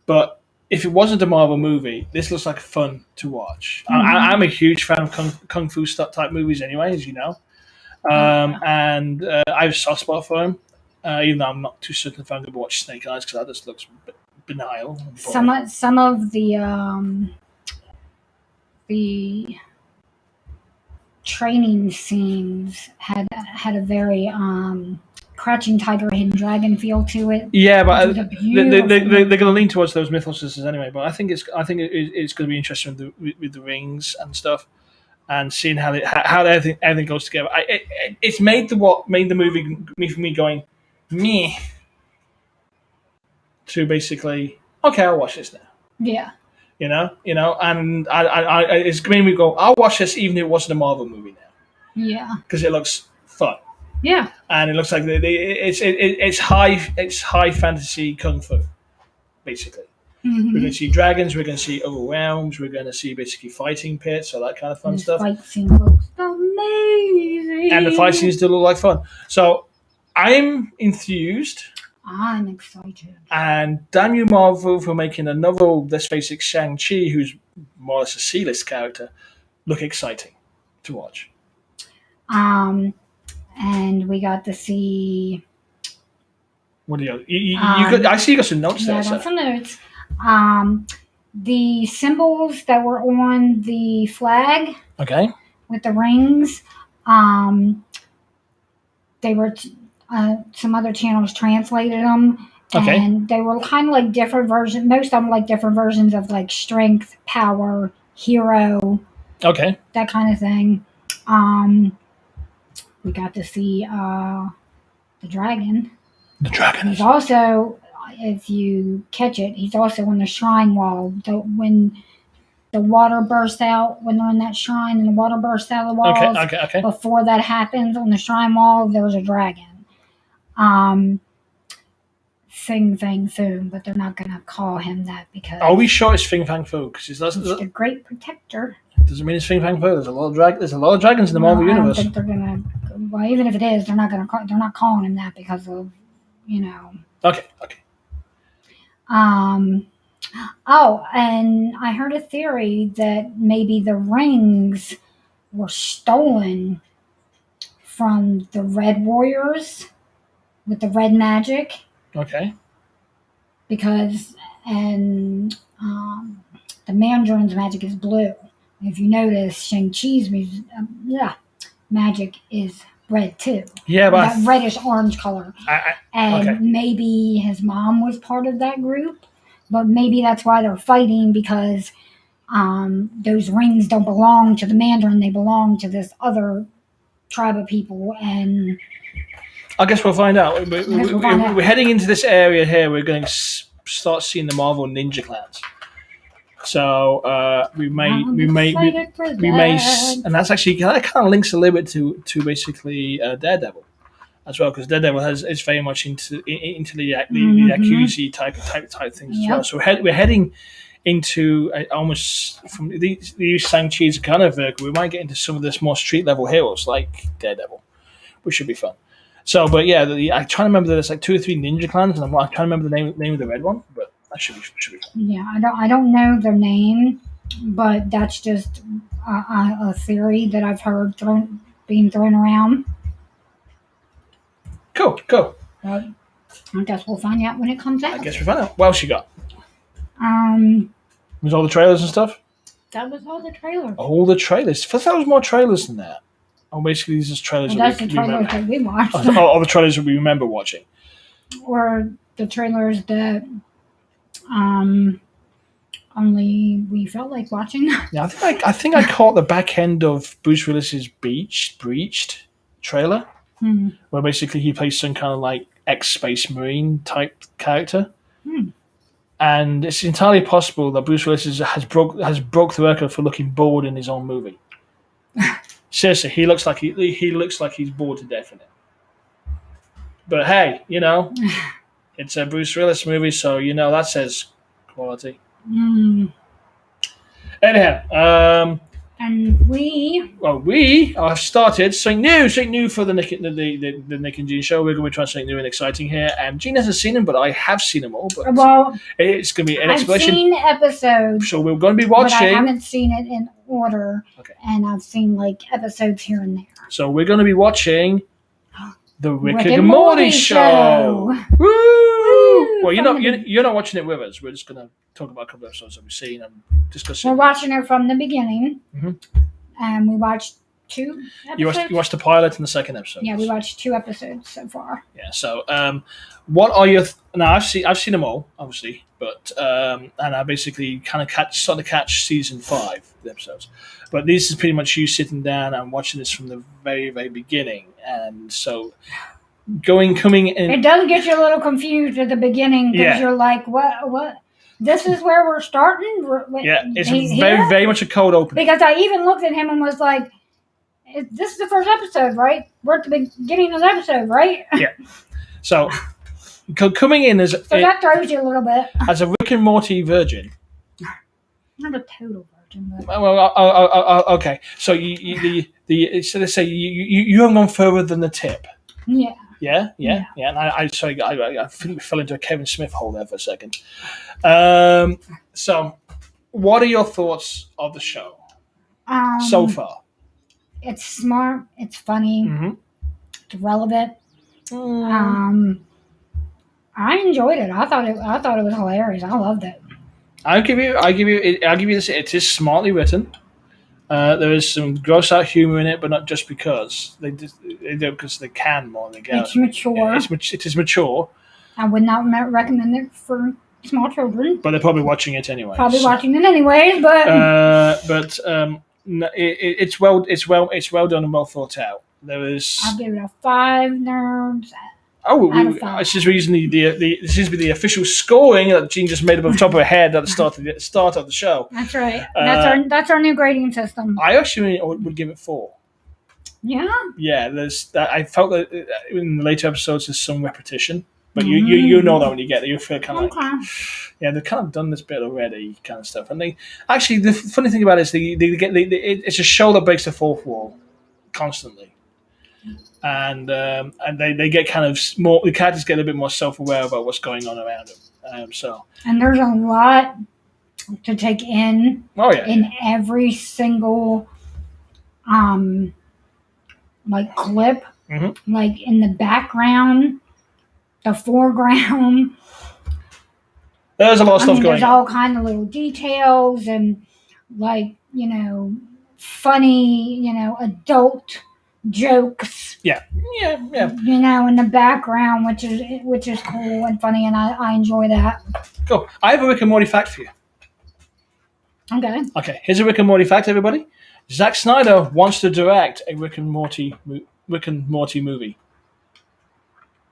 But if it wasn't a Marvel movie, this looks like fun to watch. I'm a huge fan of kung fu type movies anyway, as you know. And I have a soft spot for them, even though I'm not too certain if I'm going to watch Snake Eyes because that just looks banal. Some of the training scenes had a very Crouching Tiger, Hidden Dragon feel to it. Yeah, but Which was a they're beautiful going to movie. lean towards those mythos anyway. But I think it's going to be interesting with the rings and stuff, and seeing how everything goes together. It's made what made the movie for me going meh to basically okay, I'll watch this now. Yeah, And it's made me go, I'll watch this even if it wasn't a Marvel movie now yeah, because it looks fun yeah. and it looks like it's high fantasy kung fu basically. We're going Mm-hmm. to see dragons. We're going to see other realms. We're going to see basically fighting pits, all that kind of fun This stuff. fight scene looks amazing. And the fight scenes do look like fun. So I'm enthused. I'm excited. And damn you, Marvel, for making another, let's face it, Shang-Chi, who's more or less a C-list character, look exciting to watch. And we got to see. What do you got? I see you got some notes Yeah, there. I So. got some notes. The symbols that were on the flag Okay. with the rings. They were some other channels translated them, Okay. and they were kind of like different versions. Most of them like different versions of like strength, power, hero, Okay. that kind of thing. We got to see the dragon. The dragon. He's also, if you catch it, he's also on the shrine wall. When the water bursts out, when they're in that shrine and the water bursts out of the walls, Okay. before that happens on the shrine wall, there's a dragon. Sing Fang Foom, but they're not going to call him that because Are we sure it's Fing Fang Fu? Because he's the great protector. doesn't mean it's Fing Fang Fu. There's a lot of dragons in the Marvel I don't universe. think they're going to. Well, even if it is, they're not going to. They're not calling him that because of, Okay. Oh, and I heard a theory that maybe the rings were stolen from the Red Warriors with the red magic Okay. because the Mandarin's magic is blue. If you notice, Shang-Chi's magic is red too. Yeah, but that reddish orange color. And okay. maybe his mom was part of that group, but maybe that's why they're fighting because those rings don't belong to the Mandarin; they belong to this other tribe of people. And I guess we'll find out. We're heading into this area here. We're going to start seeing the Marvel ninja clans. So we may, and that's actually that kind of links a little bit to basically Daredevil as well, because Daredevil is very much into the Yakuza type things as well. So we're heading into almost from these Shang-Chi's kind of we might get into some of this more street level heroes like Daredevil, which should be fun. So, but yeah, I try to remember there's like 2 or 3 ninja clans, and I'm trying to remember the name of the red one, but that should be fun. Yeah, I don't know their name, but that's just a theory that I've heard being thrown around. Cool. I guess we'll find out when it comes out. I guess we find out. What else you got? Was all the trailers and stuff? That was all the trailers. All the trailers. I thought there was more trailers than that. Oh, basically, these are trailers. Well, that's the trailers that we watched. All the trailers that we remember watching. Or the trailers that only we felt like watching. Yeah, I think I caught the back end of Bruce Willis's Breached trailer, where basically he plays some kind of like ex-space marine type character. And it's entirely possible that Bruce Willis has broke the record for looking bored in his own movie. Seriously, he looks like he's bored to death in it. But hey, it's a Bruce Willis movie, so that says quality. Anyhow, and we have started something new for the Nick and Gene show. We're going to try something new and exciting here. And Gene hasn't seen them, but I have seen them all. But it's going to be an explanation. I've seen episodes, so we're going to be watching. But I haven't seen it in order. Okay. And I've seen like episodes here and there. So we're going to be watching the Rick and Morty show. Woo! Well, you're not watching it with us. We're just going to talk about a couple of episodes that we've seen and discuss it. We're watching it from the beginning. And we watched 2 You episodes. watched the pilot and the second episode. Yeah, we watched 2 episodes so far. Yeah. So, what are your? Now, I've seen them all, obviously, but and I basically kind of started to catch season 5 the episodes. But this is pretty much you sitting down and watching this from the very, very beginning, and so coming in. It does get you a little confused at the beginning because Yeah. you're like, what? This is where we're starting? Yeah, it's very, very much a cold open. Because I even looked at him and was like, this is the first episode, right? We're at the beginning of the episode, right? Yeah. So, coming in as that throws you a little bit. As a Rick and Morty virgin. Not a total virgin, but okay. So so let's say you haven't gone further than the tip. Yeah. Yeah. And I think we fell into a Kevin Smith hole there for a second. So, what are your thoughts of the show so far? It's smart. It's funny. Mm-hmm. It's relevant. I enjoyed it. I thought it was hilarious. I loved it. I'll give you this. It is smartly written. There is some gross out humor in it, but not just because they do it because they can more than they get. It's mature. It is mature. I would not recommend it for small children. But they're probably watching it anyway. Watching it anyways, but it's well done and well thought out. There is. I'll give it a 5 nerds. This is reasonably this seems to be the official scoring that Jean just made up off the top of her head at the start of the show. That's right. That's our new grading system. I actually would give it 4. Yeah. Yeah, there's that. I felt that in the later episodes there's some repetition, but you know that when you get there, you feel kind of like, yeah, they've kind of done this bit already, kind of stuff. And they actually, the funny thing about it is it's a show that breaks the fourth wall constantly. And they get kind of more. The characters get a bit more self-aware about what's going on around them. And there's a lot to take in. Oh yeah. In every single, like clip, like in the background, the foreground. There's a lot of stuff going on. There's all kind of little details and like funny adult jokes. Yeah. In the background, which is cool and funny, and I enjoy that. Cool. I have a Rick and Morty fact for you. Okay. Here's a Rick and Morty fact, everybody. Zack Snyder wants to direct a Rick and Morty movie.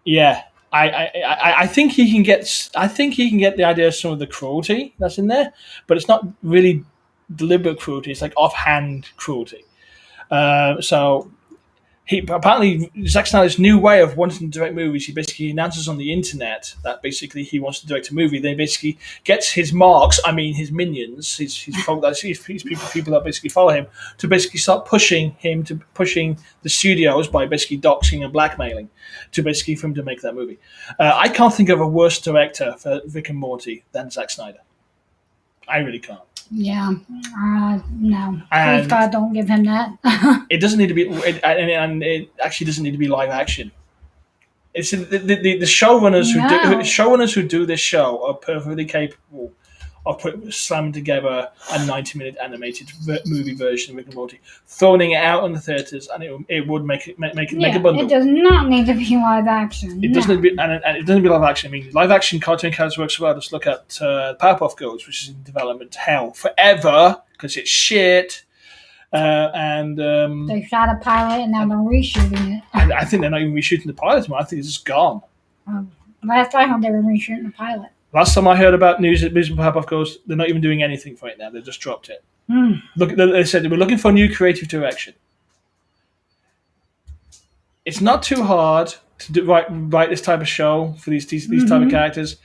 Yeah. I think he can get. I think he can get the idea of some of the cruelty that's in there, but it's not really deliberate cruelty. It's like offhand cruelty. So apparently Zack Snyder's new way of wanting to direct movies. He basically announces on the internet that basically he wants to direct a movie. Then basically gets his marks. I mean, his minions, his people that basically follow him to basically start pushing the studios by basically doxing and blackmailing to basically for him to make that movie. I can't think of a worse director for Rick and Morty than Zack Snyder. I really can't. Yeah, no. Please God, don't give him that. It doesn't need to be, and it actually doesn't need to be live action. It's the showrunners who do this show are perfectly capable of slamming together a 90-minute animated movie version of Rick and Morty, throwing it out in the theaters, and it would make a bundle. It does not need to be live action. It doesn't need to be, and it doesn't be live action. I mean, live action cartoon characters works well. Just look at Powerpuff Girls, which is in development hell forever because it's shit. They shot a pilot and now they're reshooting it. I think they're not even reshooting the pilot anymore. I think it's just gone. Last I heard, they were reshooting the pilot. Last time I heard about news with Powerpuff Girls, they're not even doing anything for it now. They just dropped it. Look, they said they were looking for new creative direction. It's not too hard to write this type of show for these type of characters.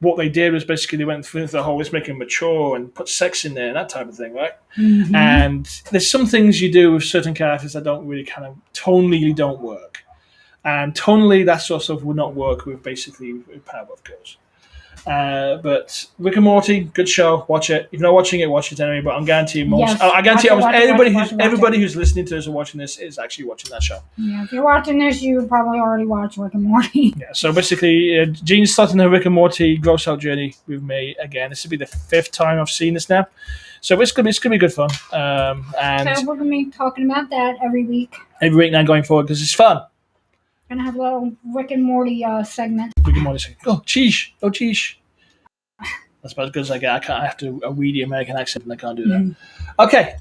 What they did was basically they went through the whole let's make them mature and put sex in there and that type of thing, right? And there's some things you do with certain characters that don't really kind of tonally don't work. And tonally that sort of stuff would not work with Powerpuff Girls. But Rick and Morty, good show. Watch it. If you're not watching it, watch it anyway. But I guarantee everybody who's listening to us or watching this is actually watching that show. Yeah, if you're watching this, you probably already watched Rick and Morty. Yeah. So basically, Jean's starting her Rick and Morty gross out journey with me again. This will be the 5th time I've seen this now. So it's gonna be good fun. And So we're gonna be talking about that every week. every week now going forward because it's fun. Gonna have a little Rick and Morty segment. We can only say, "Oh, cheese, oh, cheese." That's about as good as I get. I can't have to a weedy American accent, and I can't do that. Okay.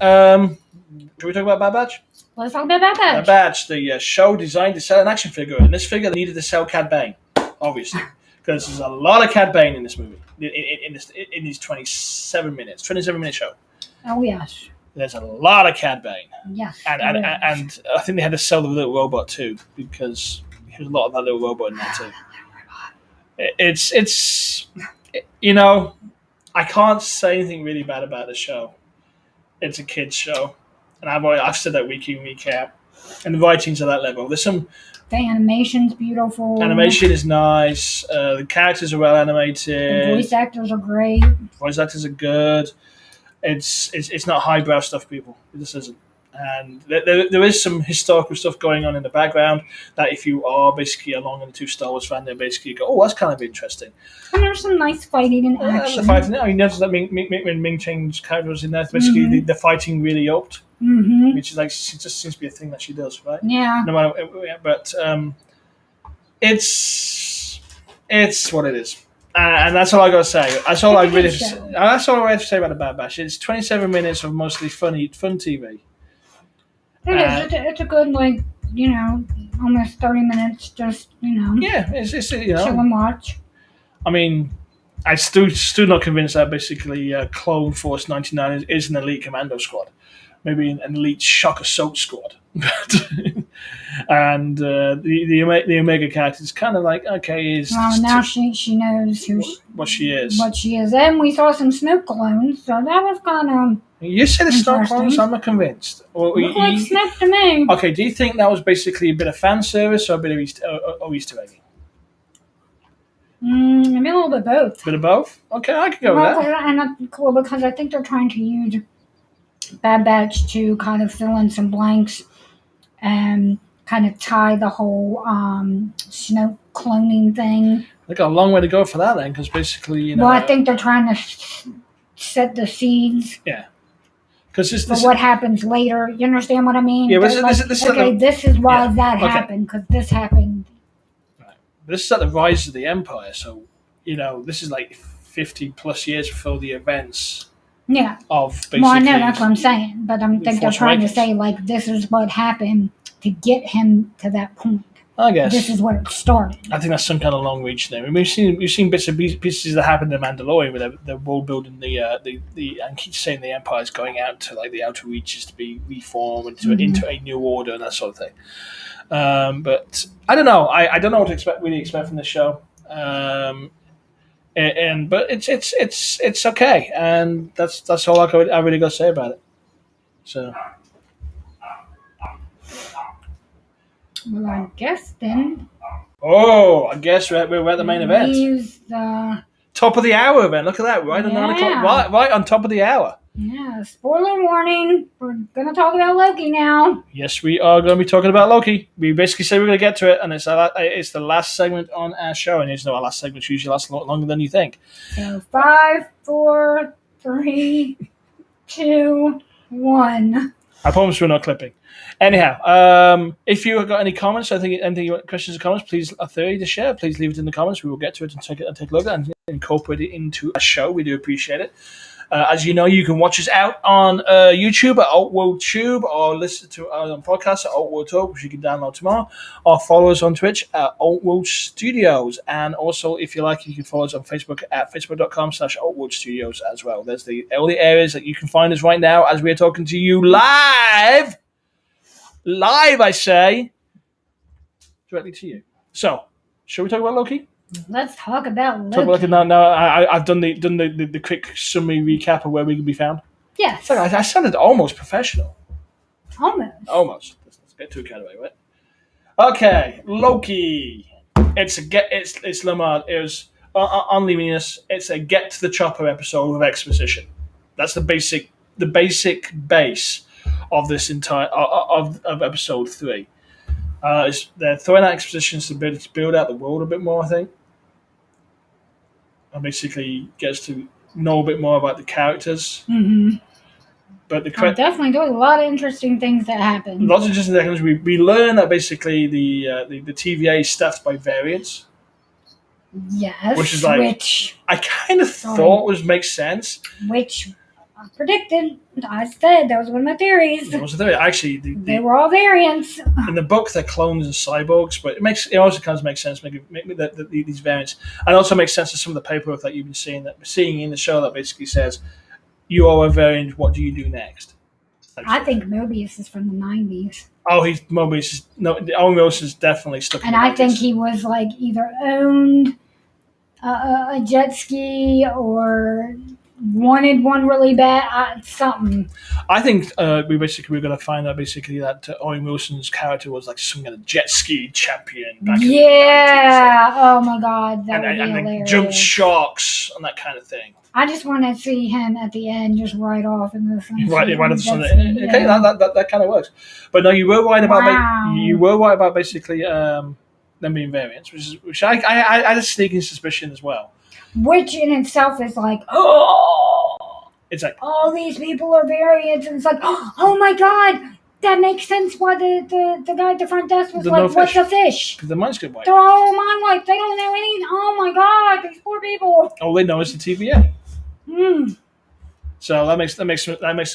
Should we talk about Bad Batch? Let's talk about Bad that. Batch, the show designed to sell an action figure, and this figure needed to sell Cad Bane, obviously, because there's a lot of Cad Bane in this movie, in these 27-minute show. Oh yes. There's a lot of Cad Bane, Yes. and I think they had to sell the little robot too because there's a lot of that little robot in there too. It's I can't say anything really bad about the show. It's a kids show, and I've said that week in week out, and the writing's at that level. There's some The animation's beautiful. animation is nice. The characters are well animated. The voice actors are great. Voice actors are good. It's not highbrow stuff, people. This isn't. And there is some historical stuff going on in the background that if you are basically a long and two Star Wars fan, then basically you go, oh, that's kind of interesting. And there's some nice fighting and action. The fighting, I mean, notice that when Ming Cheng's character was in there, basically the fighting really upped, which is like, it just seems to be a thing that she does, right? Yeah. No matter, but it's what it is. And that's all I got to say. That's all I have to say about the Bad Batch. It's 27 minutes of mostly fun TV. It's a good, almost 30 minutes, just, Yeah, it's chill and watch. I mean, I still not convinced that basically Clone Force 99 is an elite commando squad. Maybe an elite shock assault squad. And the Omega character is kind of like, okay, now she knows what she is. What she is. And we saw some snow clones, so that was kind of... You said it's not clones, I'm not convinced. Look like snow to me. Okay, do you think that was basically a bit of fan service or a bit of Easter egg? Maybe a little bit both. Bit of both? Okay, I could go with that. And that's cool because I think they're trying to use Bad Batch to kind of fill in some blanks and kind of tie the whole snow cloning thing. They got a long way to go for that then, because basically, Well, I think they're trying to set the seeds. Yeah. Because for what happens later. You understand what I mean? Yeah, this is why that happened, because this happened. Right. This is at the rise of the Empire, so, this is like 50 plus years before the events. Yeah. Of basically. Well, I know that's what I'm saying, but I think they're trying to say this is what happened to get him to that point. I guess this is where it started. I think that's some kind of long reach there. I mean, we've seen bits and pieces that happened in Mandalorian, where they're world building the and keep saying the Empire's going out to like the outer reaches to be reformed into a new order and that sort of thing. But I don't know. I don't know what to really expect from this show. But it's okay, and that's all I really got to say about it. So. Well, I guess then. Oh, I guess we're at the main event. Top of the hour event. Look at that, right on 9 o'clock, right on top of the hour. Yeah. Spoiler warning. We're gonna talk about Loki now. Yes, we are going to be talking about Loki. We basically say we're going to get to it, and it's the last segment on our show, and our last segment usually lasts a lot longer than you think. So 5, 4, 3, 2, 1. I promise we're not clipping. Anyhow, if you have got any comments, questions or comments, please are free to share. Please leave it in the comments. We will get to it and take a look at it and incorporate it into a show. We do appreciate it. As you know, you can watch us out on YouTube at AltWorldTube, or listen to us on podcasts at AltWorld Talk, which you can download tomorrow, or follow us on Twitch at AltWorld Studios. And also, if you like, you can follow us on Facebook at facebook.com/AltWorld Studios as well. There's all the areas that you can find us right now as we are talking to you live. Live, I say, directly to you. So, shall we talk about Loki? Let's talk about Loki. Now, I've done the quick summary recap of where we can be found. Yes. I sounded almost professional. Almost. Let's get too carried away, right? Okay, Loki. It's Lamar. It was on Leaviness. It's a get to the chopper episode of exposition. That's the basic base of this entire of episode 3. They're throwing out expositions to build out the world a bit more, I think, and basically gets to know a bit more about the characters. But definitely there was a lot of interesting things that happened. Lots of interesting things. We learn that basically the TVA is staffed by variants. Yes, which is like I kind of thought was makes sense. Which I predicted. I said that was one of my theories. That was the theory. Actually, they were all variants. In the book, they're clones and cyborgs, but it also kind of makes sense. Make these variants, and also makes sense to some of the paperwork that you've been seeing in the show that basically says, "You are a variant. What do you do next?" I think Mobius is from the 90s. Oh, Mobius. Mobius is definitely stuck. And I think he was like either owned a jet ski or wanted one really bad. Something. I think we're going to find out basically that Owen Wilson's character was like some kind of jet ski champion back in the 90s. Oh my god, that would be hilarious. Jumped sharks and that kind of thing. I just want to see him at the end just ride off in the sunset. Right off the sunset. Okay, that kind of works. But no, you were right about basically them being variants, which I had a sneaking suspicion as well. Which in itself is like, it's like all these people are variants, and it's like, oh my god, that makes sense. Why the guy at the front desk was like, what's a fish? Because the minds get wiped. They're all mind wiped. They don't know anything. Oh my god, these poor people. All they know is the TVA. Hmm. So that makes some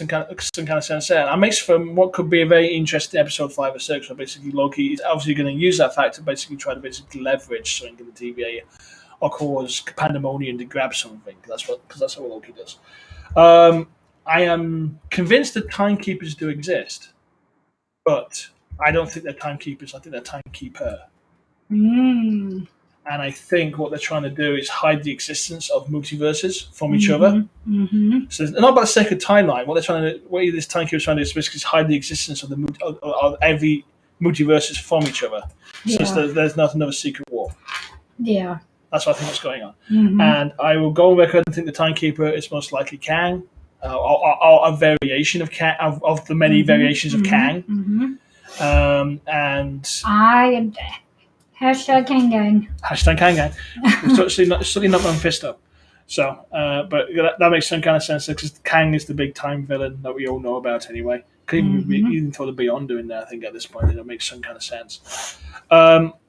kind of sense there. And makes for what could be a very interesting episode 5 or 6, where basically Loki is obviously going to use that fact to basically try to leverage something in the TVA or cause pandemonium to grab something. Because that's what Loki does. I am convinced that timekeepers do exist, but I don't think they're timekeepers. I think they're timekeeper. And I think what they're trying to do is hide the existence of multiverses from each other. Mm-hmm. So it's not about the second timeline. What this timekeeper is trying to do is basically hide the existence of every multiverses from each other. Yeah. So there's not another secret war. Yeah. That's what I think is going on. Mm-hmm. And I will go on record and think the timekeeper is most likely Kang, or a variation of Kang, of the many variations of Kang. Mm-hmm. And I hashtag Kang Gang. Hashtag Kang Gang. Certainly not Mephisto. So, but that makes some kind of sense because Kang is the big time villain that we all know about anyway. Even throw the Beyond doing that, I think at this point it makes some kind of sense.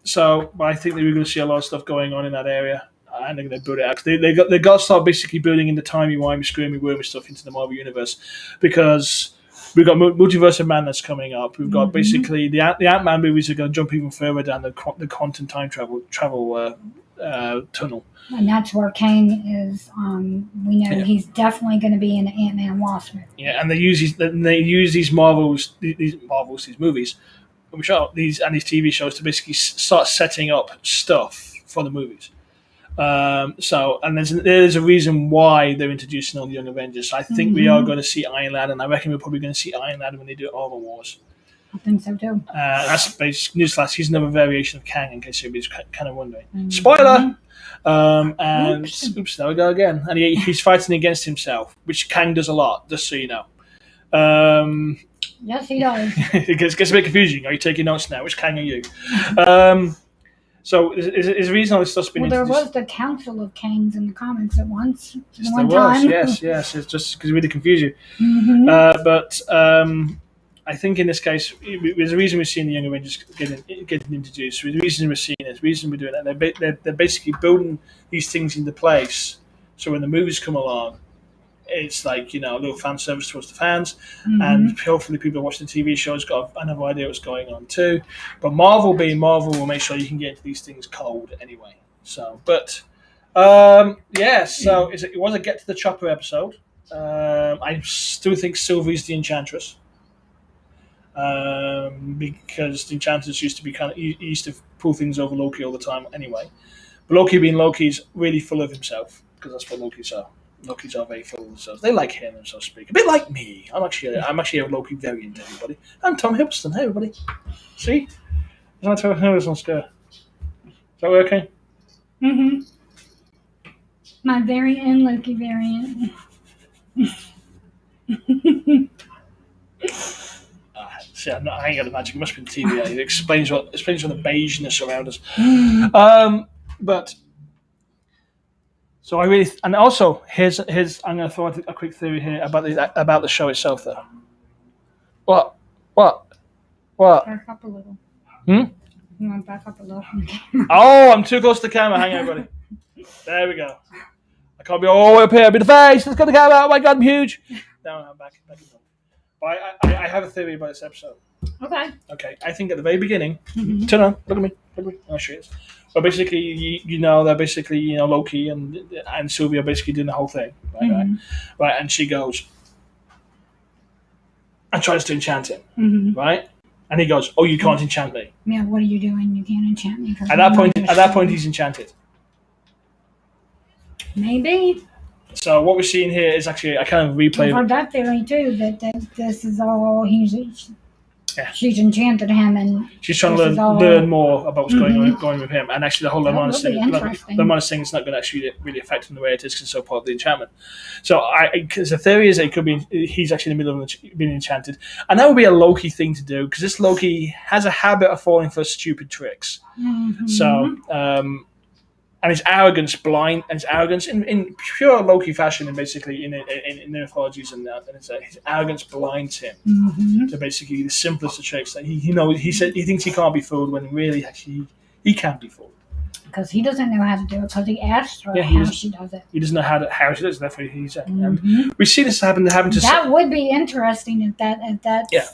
So, but I think that we're going to see a lot of stuff going on in that area, and they're going to build it out. They got to start basically building in the timey-wimey, screamy-wormy stuff into the Marvel universe, because we've got Multiverse of Madness coming up. We've got basically the Ant-Man movies are going to jump even further down the quantum time travel tunnel. And that's where Kang is. We know he's definitely going to be in the Ant-Man and Wasp movie. Yeah, and they use these movies, which are these TV shows, to basically start setting up stuff for the movies. And there's a reason why they're introducing all the Young Avengers. So I think we are going to see Iron Lad, and I reckon we're probably going to see Iron Lad when they do Armor Wars. I think so too. That's basic newsflash. He's another variation of Kang, in case anybody's kind of wondering. Spoiler. And oops, there we go again. And he's fighting against himself, which Kang does a lot, just so you know. Yes, he does. It gets a bit confusing. Are you taking notes now? Which Kang are you? So is the reason all this stuff's been introduced? There was the Council of Kangs in the comics at once. One time. Yes. It's just because we really confuse you. But I think in this case, there's a reason we're seeing the Young Avengers getting introduced. The reason we're seeing it, the reason we're doing it, they're basically building these things into place. So when the movies come along, it's like, a little fan service towards the fans, and hopefully people who watch the TV shows got another idea what's going on too. But Marvel being Marvel will make sure you can get into these things cold anyway. So, but so it was a Get to the Chopper episode. I still think Sylvie's the Enchantress, because the Enchantress used to pull things over Loki all the time anyway. But Loki being Loki is really full of himself, because that's what Loki's are. Loki's are very full of themselves. They like him, so to speak. A bit like me. I'm actually a Loki variant, everybody. I'm Tom Hiddleston. Hey, everybody. See? Is that Tom Hiddleston scare? Is that working? My very own Loki variant. See, I ain't got the magic. It must be the TVA. It explains what the beigeness around us. But So I really, and also here's I'm going to throw out a quick theory here about the show itself, though. What? What? What? Back up a little. Hmm? You want to back up a little? Oh, I'm too close to the camera. Hang on, buddy. There we go. I can't be all the way up here. Be the face. Let's go to the camera. Oh my god, I'm huge. No, I'm back. But I have a theory about this episode. Okay. Okay, I think at the very beginning, Mm-hmm. turn on. Look at me. I'll show you this. But basically, you know that basically, Loki and Sylvia are basically doing the whole thing, right? And she goes and tries to enchant him, right? And he goes, "Oh, you can't enchant me." Yeah, what are you doing? You can't enchant me. At that point, he's enchanted. Maybe. So what we're seeing here is actually a kind of replay. I've heard that theory too. That this is all Yeah. She's enchanted him, and she's trying to learn more about what's going with him. And actually, the whole Lemon thing is not going to actually really affect him the way it is because it's so part of the enchantment. So, because the theory is that it could be he's actually in the middle of being enchanted, and that would be a Loki thing to do because this Loki has a habit of falling for stupid tricks. Mm-hmm. So, and his arrogance in pure Loki fashion, and basically in the mythologies and his arrogance blinds him to basically the simplest of tricks that he knows. He thinks he can't be fooled when really actually he can be fooled because he doesn't know how to do it because he asked her how she does it. He doesn't know how she does it. Therefore, he's and we see this happen to that would be interesting if that yeah.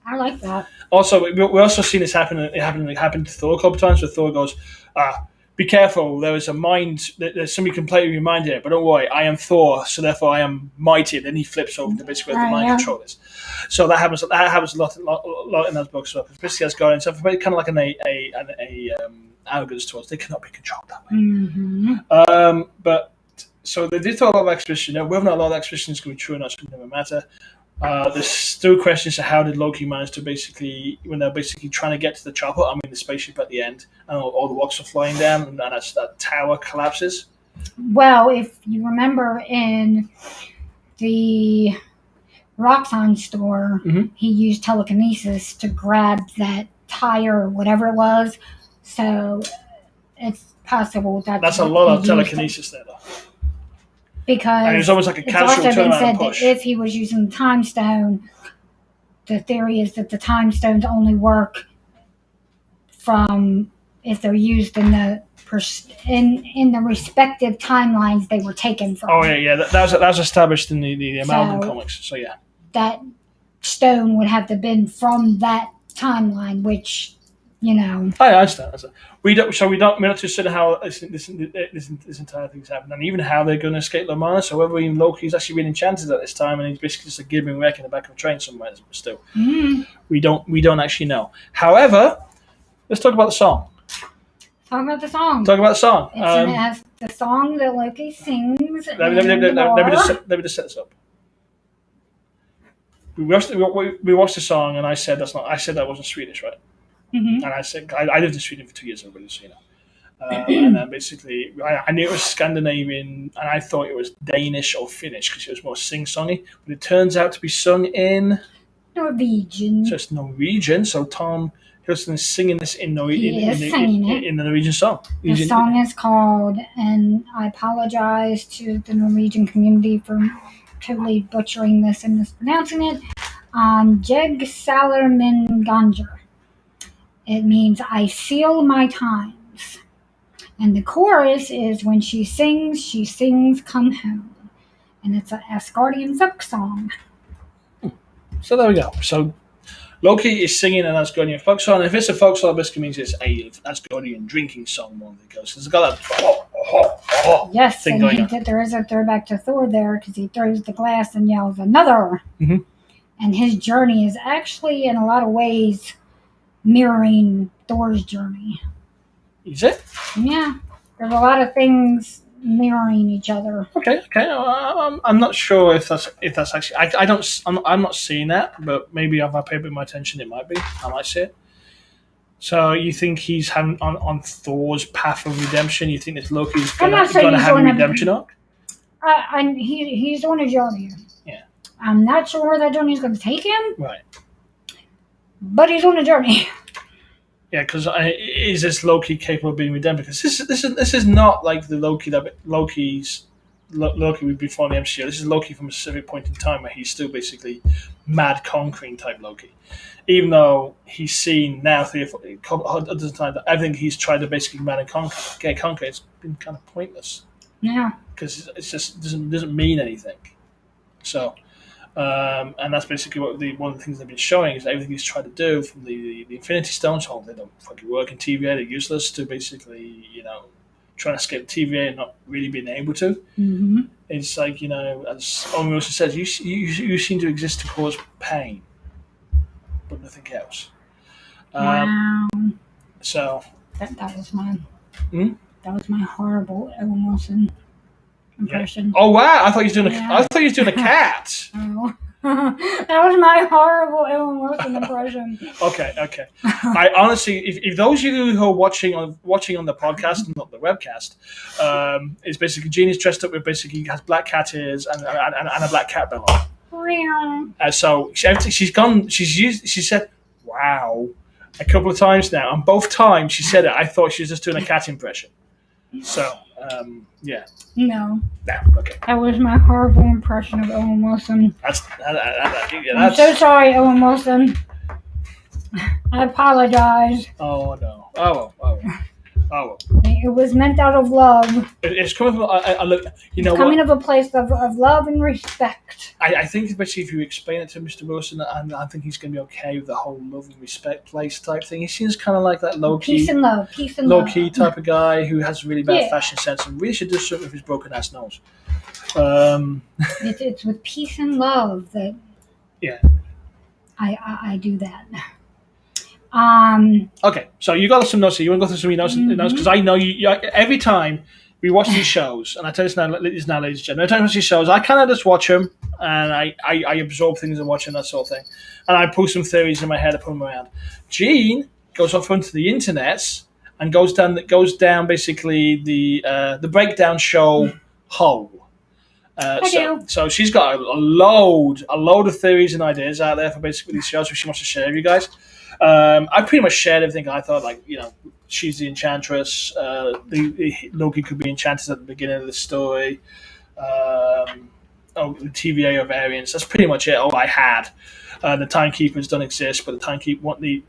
I like that. Also, we also seen this happen. It happened to Thor a couple of times where Thor goes, be careful, there is a mind, there's somebody can play with your mind here, but don't worry, I am Thor, so therefore I am mighty. And then he flips over to basically where the mind control is. So that happens a lot in those books. So basically has gone into kind of like an arrogance towards they cannot be controlled that way. But so they did throw a lot of exposition. Whether or not a lot of exposition is going to be true or not, it never matter. There's still questions of how did Loki manage to basically, when they're basically trying to get to the chopper, the spaceship at the end, and all the rocks are flying down, and that tower collapses. Well, if you remember in the Roxxon store, he used telekinesis to grab that tire or whatever it was, so it's possible that's a lot of telekinesis there, though. Because and it was almost like a casual turnaround and push. That if he was using the time stone, the theory is that the time stones only work from if they're used in the respective timelines they were taken from. Oh yeah, that was established in the Amalgam comics. So yeah, that stone would have to been from that timeline, which. I understand. We're not too certain how this entire thing's happened, and even how they're going to escape Lamana. So whether even Loki's actually been enchanted at this time, and he's basically just a gibbering wreck in the back of a train somewhere. Still, we don't actually know. However, let's talk about the song. Talk about the song. It has the song that Loki sings. Let me just set this up. We watched the song, and I said that wasn't Swedish, right? And I said I lived in Sweden for 2 years already, so and then basically I knew it was Scandinavian, and I thought it was Danish or Finnish because it was more sing-songy, but it turns out to be sung in Norwegian. So it's Norwegian. So Tom Hiddleston is singing this in the Norwegian song. The song is called, and I apologize to the Norwegian community for totally butchering this and mispronouncing it. Jeg saler min ganger. It means I seal my times. And the chorus is when she sings Come Home. And it's an Asgardian folk song. So there we go. So Loki is singing an Asgardian folk song. And if it's a folk song, basically means it's an Asgardian drinking song more than it goes. It's got that yes, thing going on. There is a throwback to Thor there because he throws the glass and yells another. And his journey is actually in a lot of ways mirroring Thor's journey. Is it? Yeah. There's a lot of things mirroring each other. Okay. I'm not sure if that's actually. I'm not seeing that, but maybe if I pay a bit more attention, it might be. I might see it. So you think he's on Thor's path of redemption? You think this Loki's going to have a redemption arc? He's on a journey. Yeah. I'm not sure where that journey is going to take him. Right. But he's on a journey. Yeah, because is this Loki capable of being redeemed? Because this is not like the Loki would be from the MCU. This is Loki from a specific point in time where he's still basically mad conquering type Loki. Even though he's seen now 3 or 4 times that everything he's tried to basically mad and conquer, it's been kind of pointless. Yeah. Because it's just doesn't mean anything. So. And that's basically what one of the things they've been showing is everything he's tried to do from the Infinity Stones. Oh, they don't fucking work in TVA. They're useless to basically, trying to escape TVA and not really being able to. Mm-hmm. It's like, as Owen Wilson says, you seem to exist to cause pain, but nothing else. Wow. So that was my Hmm? that was my horrible Owen Wilson impression. Oh wow! I thought you was doing Yeah. I thought you was doing a cat. Oh. That was my horrible Owen Wilson impression. Okay. I honestly, if those of you who are watching on the podcast and not the webcast, is basically Jeannie's dressed up with basically has black cat ears and a black cat belly. So she said "wow" a couple of times now, and both times she said it, I thought she was just doing a cat impression. So yeah. No. Okay. That was my horrible impression of Owen Wilson. I'm so sorry, Owen Wilson. I apologize. Oh no. Oh. It was meant out of love. It's coming from. Coming of a place of love and respect. I think especially if you explain it to Mr. Wilson, I think he's going to be okay with the whole love and respect place type thing. He seems kind of like that Loki. Peace and love. Loki type of guy who has really bad fashion sense and really should do something with his broken ass nose. It's with peace and love that. Yeah. I do that. Okay, so you got some notes here. You want to go through some notes because I know you. Every time we watch these shows, and I tell you this now, ladies and gentlemen, every time I watch these shows, I kind of just watch them and I absorb things and watch them, that sort of thing, and I pull some theories in my head and put them around. Jean goes off onto the internet and goes down basically the breakdown show hole. So she's got a load of theories and ideas out there for basically these shows which she wants to share with you guys. I pretty much shared everything I thought, she's the Enchantress, Loki could be Enchantress at the beginning of the story, the TVA are variants, that's pretty much it, all I had. The Timekeepers don't exist, but the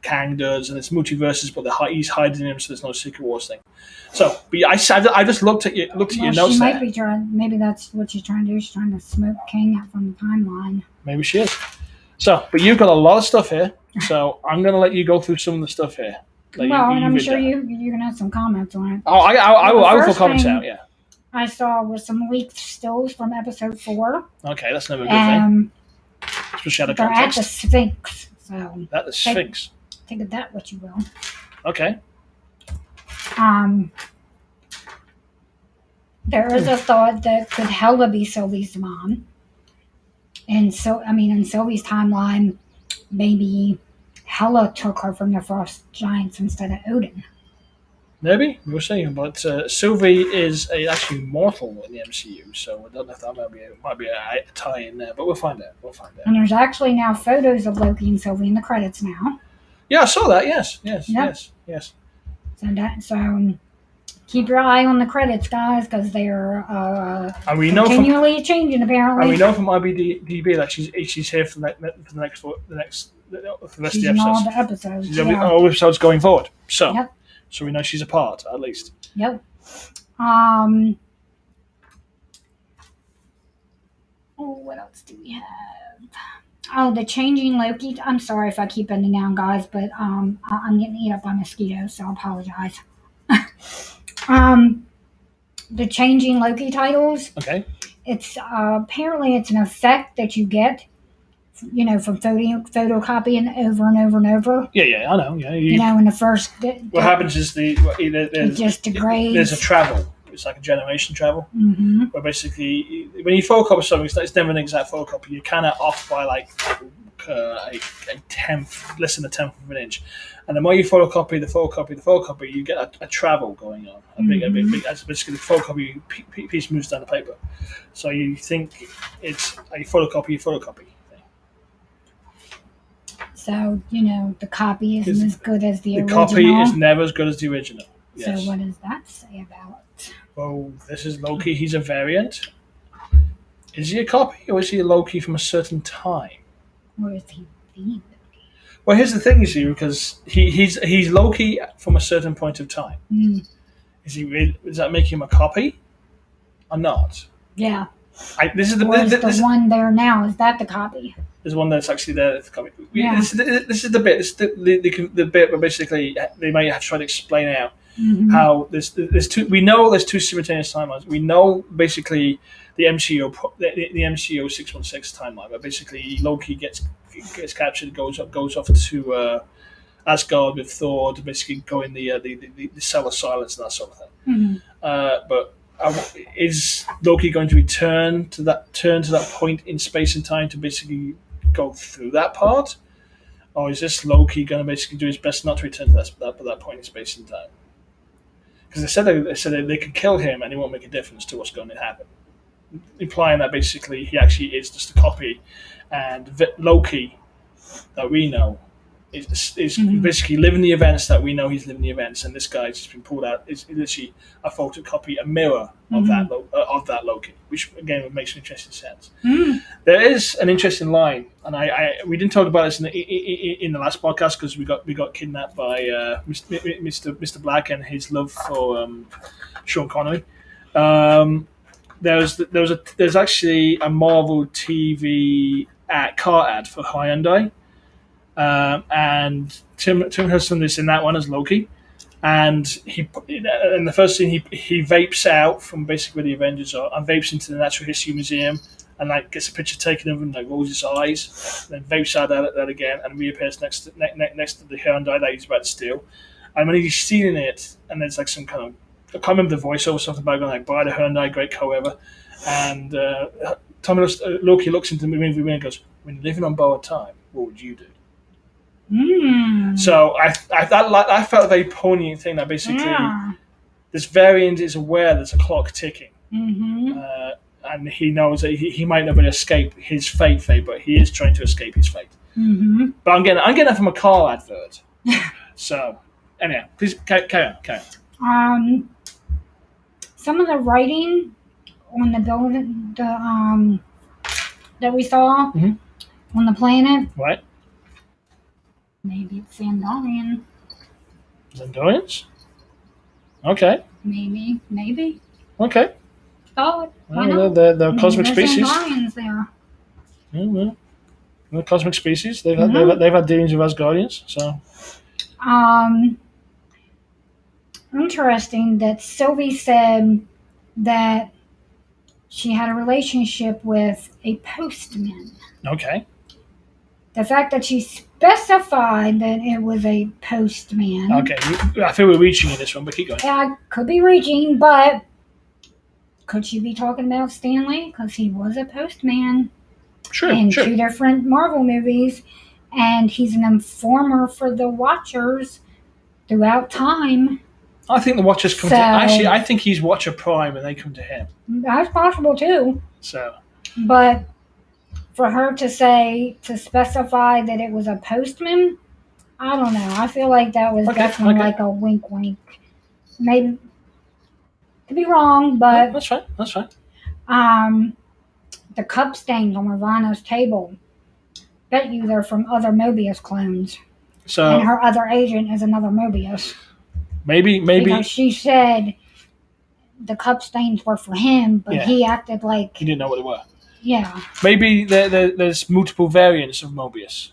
Kang does, and it's multiverses, but he's hiding him, so there's no Secret Wars thing. So, but I just looked at your notes there. She might be trying, maybe that's what she's trying to do, she's trying to smoke Kang out from the timeline. Maybe she is. So, but you've got a lot of stuff here, so I'm going to let you go through some of the stuff here. And I'm sure you're going to have some comments on it. Oh, I will put comments out, yeah. I saw was some leaked stills from episode 4. Okay, that's never a good thing. Especially out of context. They're at the Sphinx. So at the Sphinx. Take it that what you will. Okay. There is a thought that could Hela be Sylvie's mom. And so, in Sylvie's timeline, maybe Hela took her from the Frost Giants instead of Odin. Maybe, we'll see. But Sylvie is actually mortal in the MCU, so I don't know if that might be a tie in there, but we'll find out. And there's actually now photos of Loki and Sylvie in the credits now. Yeah, I saw that. Yes. So keep your eye on the credits, guys, because they're continually changing. Apparently, and we know from IMDb that she's here for the rest of the episodes. In all the episodes. She's all episodes going forward. So, yep. So we know she's a part at least. Yep. What else do we have? Oh, the changing Loki. I'm sorry if I keep ending down, guys, but I'm getting eaten up by mosquitoes, so I apologize. The changing Loki titles. Okay. It's apparently it's an effect that you get, from photocopying over and over and over. Yeah, I know. Yeah. In the first. What happens is it just degrades. There's a travel. It's like a generation travel, where basically when you photocopy something, it's never an exact photocopy. You're kind of off by like a tenth, less than a tenth of an inch. And the more you photocopy the photocopy, you get a travel going on. A big. As basically the photocopy piece moves down the paper. So you think it's a photocopy thing. So, the copy isn't as good as the original. copy is never as good as the original. Yes. So what does that say about it? Well, this is Loki. He's a variant. Is he a copy, or is he a Loki from a certain time? Or is he the? Well, here's the thing, you see, because he's Loki from a certain point of time. Mm, Is he? Does that make him a copy, or not? yeah. This is the Or is this, the one there now, is that the copy? There's one that's actually there. That's the copy. Yeah. This is the bit. This is the bit where basically they may have to try to explain out Mm-hmm. how there's two. We know there's two simultaneous timelines. We know basically the MCU 616 timeline, where basically Loki gets captured, goes off to Asgard with Thor to basically go in the Cell of Silence and that sort of thing. Mm-hmm. But is Loki going to return to that point in space and time to basically go through that part, or is this Loki going to basically do his best not to return to that point in space and time? Because they said they could kill him and it won't make a difference to what's going to happen, implying that basically he actually is just a copy, and Loki that we know is Mm-hmm. basically living the events that we know he's living the events, and this guy's just been pulled out. Is literally a photocopy, a mirror of that Loki, which again makes an interesting sense. Mm-hmm. There is an interesting line, and we didn't talk about this in the last podcast because we got kidnapped by Mr. Black and his love for Sean Connery. There's actually a Marvel TV car ad for Hyundai. And Tim Hiddleston is in that one as Loki, and he in the first scene he vapes out from basically where the Avengers are and vapes into the Natural History Museum and gets a picture taken of him, rolls his eyes, then vapes out that again and reappears next to the Hyundai that he's about to steal. And when he's stealing it, and there's some kind of, I can't remember the voiceover, something about going buy the Hyundai, great car ever, and Loki looks into the movie and goes, when you're living on borrowed time, what would you do? Mm. So I felt a very poignant thing that basically this variant is aware there's a clock ticking, and he knows that he might never escape his fate, but he is trying to escape his fate. Mm-hmm. But I'm getting that from a car advert. So anyhow, please carry on. Some of the writing on the building, that we saw on the planet, Right. maybe it's Sandorian. Zendorians? Okay. Maybe. Okay. Oh, why Well, not? they're cosmic There's species. Sandorians there. Yeah, well, they're cosmic species. They've had dealings with Asgardians. So Interesting that Sylvie said that she had a relationship with a postman. okay. The fact that she specified that it was a postman. Okay. I feel we're reaching in this one, but keep going. I could be reaching, but could she be talking about Stanley? Because he was a postman in two different Marvel movies, and he's an informer for the Watchers throughout time. I think the Watchers come to... Actually, I think he's Watcher Prime and they come to him. That's possible, too. So... But for her to specify that it was a postman, I don't know. I feel like that was definitely like a wink. Maybe... Could be wrong, but... That's fine. The cup stains on Ravana's table. Bet you they're from other Mobius clones. So... And her other agent is another Mobius. Maybe... Because she said the cup stains were for him, but he acted like... He didn't know what they were. Yeah. Maybe there's multiple variants of Mobius.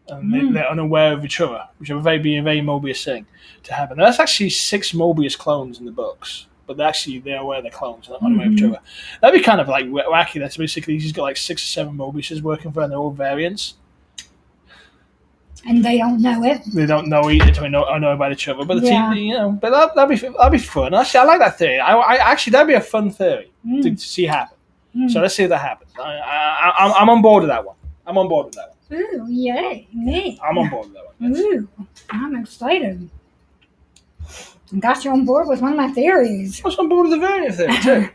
And they're unaware of each other, which would be a very Mobius thing to happen. There's actually 6 Mobius clones in the books, but they're aware they're clones, they're unaware of each other. That'd be kind of like wacky. That's basically he's got 6 or 7 Mobiuses working for her, and they're all variants. And they don't know it. They don't know know about each other, but the team, but that'd be fun. Actually, I like that theory. I actually that'd be a fun theory to see happen. So let's see if that happens. I'm on board with that one. Ooh, yay, me. I'm on board with that one. Yes. Ooh, I'm excited. I got you on board with one of my theories. I was on board with the variant theory too.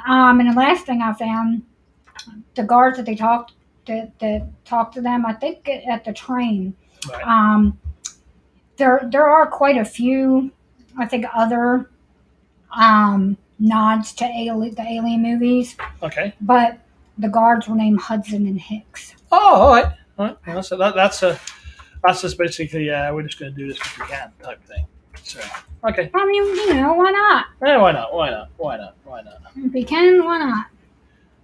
And the last thing I found, the guards that they talked that talk to them. I think at the train. Right. There are quite a few, I think, other nods to the Alien movies, Okay. but the guards were named Hudson and Hicks. Oh, all right. All right. Well, so that's just basically we're just going to do this because we can type thing. So okay. I mean, why not? Yeah, why not? Why not? Why not? Why not? If we can, why not?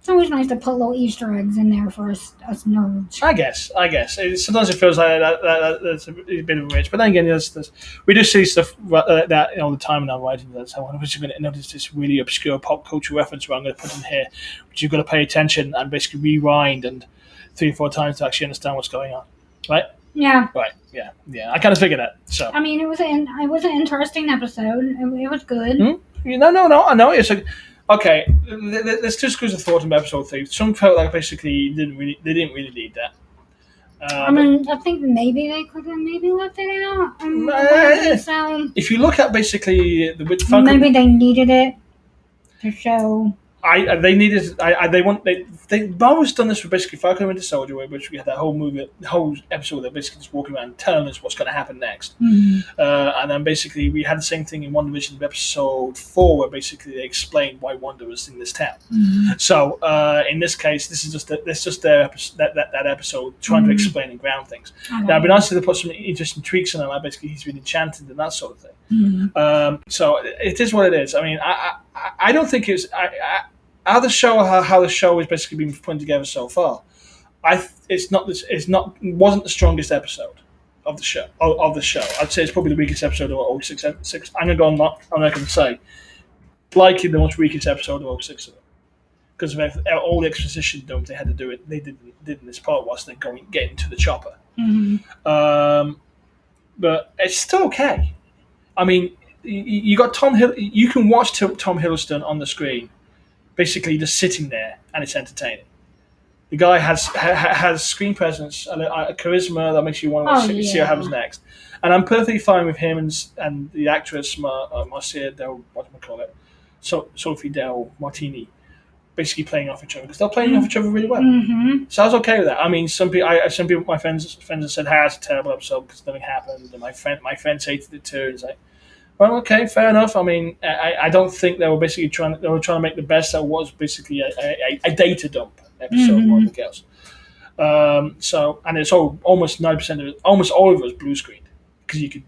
It's always nice to put little Easter eggs in there for us nerds. I guess. Sometimes it feels like that's a bit of a reach, but then again, we do see stuff like that all the time in our writing. That's how I'm just going to notice this really obscure pop culture reference where I'm going to put in here, which you've got to pay attention and basically rewind and 3 or 4 times to actually understand what's going on. Right? Yeah. Right. Yeah. Yeah. I kind of figured that. So. I mean, it was an interesting episode. It was good. No. I know it's like. Okay, there's 2 schools of thought in episode 3. Some felt like basically they didn't really need that. I mean, I think maybe they could have maybe left it out. If you look at basically maybe they needed it to show. Marvel's done this for basically Falcon and Winter Soldier, which we had that whole movie, the whole episode that basically just walking around telling us what's going to happen next. Mm-hmm. And then basically we had the same thing in WandaVision of episode 4, where basically they explained why Wanda was in this town. Mm-hmm. So in this case, this is just their that episode trying to explain and ground things. Okay. Now it'd be nice to put some interesting tweaks in it, like basically he's been enchanted and that sort of thing. Mm-hmm. So it is what it is. I mean, I don't think it's how the show has basically been put together so far. Wasn't the strongest episode of the show. I'd say it's probably the weakest episode of all 6. I'm gonna go on. I'm not gonna say likely the most weakest episode of all 6 of them because of all the exposition dump they had to do it. They did in this part whilst they're getting to the chopper. Mm-hmm. But it's still okay. I mean, you got Tom Hill. You can watch Tom Hiddleston on the screen, basically just sitting there, and it's entertaining. The guy has screen presence, a charisma that makes you want to see what happens next. And I'm perfectly fine with him and the actress Marcia Del, Sophie Del Martini, basically playing off each other because they're playing off each other really well. Mm-hmm. So I was okay with that. I mean, some people, my friends have said, "Hey, it's a terrible episode because nothing happened," and my friends hated it too. It's like, well, okay, fair enough. I mean, I don't think they were basically trying to make the best that was basically a data dump episode more than else. And it's almost 9% of it, almost all of it was blue screened because you could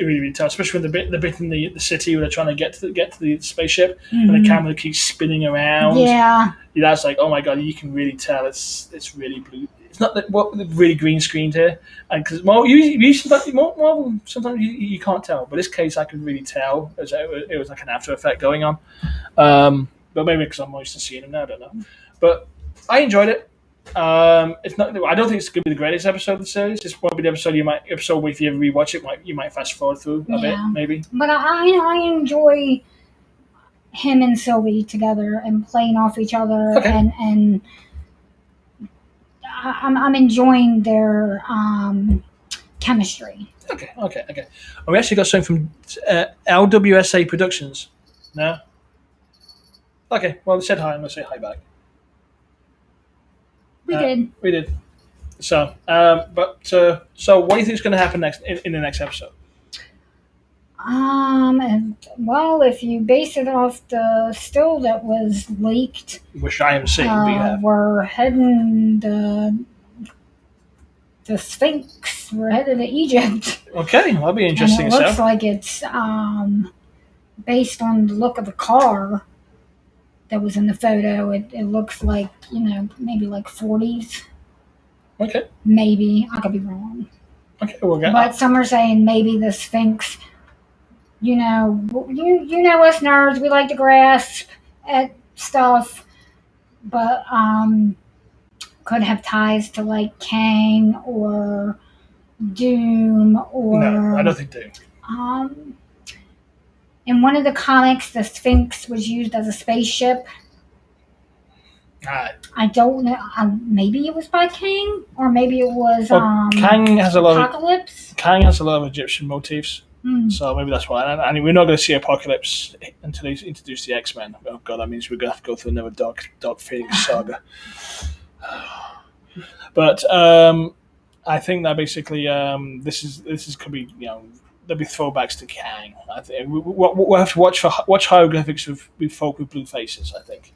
really tell, especially when the bit in the city where they're trying to get to the spaceship and the camera keeps spinning around. Yeah, that's like, oh my god, you can really tell it's really blue. It's not really green screened here, and because Marvel sometimes you can't tell, but this case I could really tell it was like an after effect going on. But maybe because I'm used to seeing them now, I don't know. But I enjoyed it. It's not. I don't think it's going to be the greatest episode of the series. It's probably the episode where if you ever rewatch it, you might fast forward through a bit, maybe. But I enjoy him and Sylvie together and playing off each other, and I'm enjoying their chemistry. Okay. And we actually got something from LWSA Productions. No. Okay. Well, they said hi. I'm going to say hi back. We did. So, so what do you think is going to happen next in the next episode? Well, if you base it off the still that was leaked, which I haven't seen, we're heading the Sphinx. We're headed to Egypt. Okay, that'll be interesting. And it looks like it's based on the look of the car that was in the photo. It looks like, maybe like 40s. Okay. Maybe. I could be wrong. Okay, but some are saying maybe the Sphinx, you know us nerds, we like to grasp at stuff, but could have ties to like Kang or Doom or... No, I don't think Doom. In one of the comics, the Sphinx was used as a spaceship. I don't know. Maybe it was by Kang, or maybe it was Kang has a lot Apocalypse. Kang has a lot of Egyptian motifs, so maybe that's why. And we're not going to see Apocalypse until they introduce the X-Men. Oh god, that means we're going to have to go through another dark Phoenix saga. But I think that basically this is could be there'll be throwbacks to Kang. I think we'll have to watch hieroglyphics with folk with blue faces. I think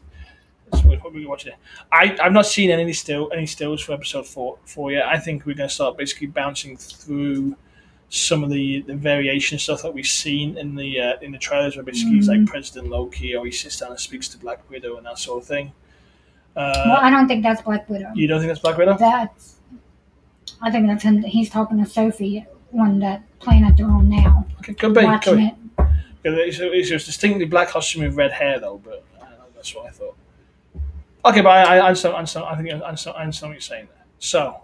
that's what we're watching. I've not seen any stills for episode four yet. I think we're going to start basically bouncing through some of the variation stuff that we've seen in the trailers, where basically he's like President Loki, or he sits down and speaks to Black Widow and that sort of thing. Well, I don't think that's Black Widow. You don't think that's Black Widow? I think that's him. He's talking to Sophie on that planet they're on now. Okay, could be. Watching it. It's just distinctly black costume with red hair, though. But that's what I thought. Okay, but I understand. I think I understand what you're saying there. So,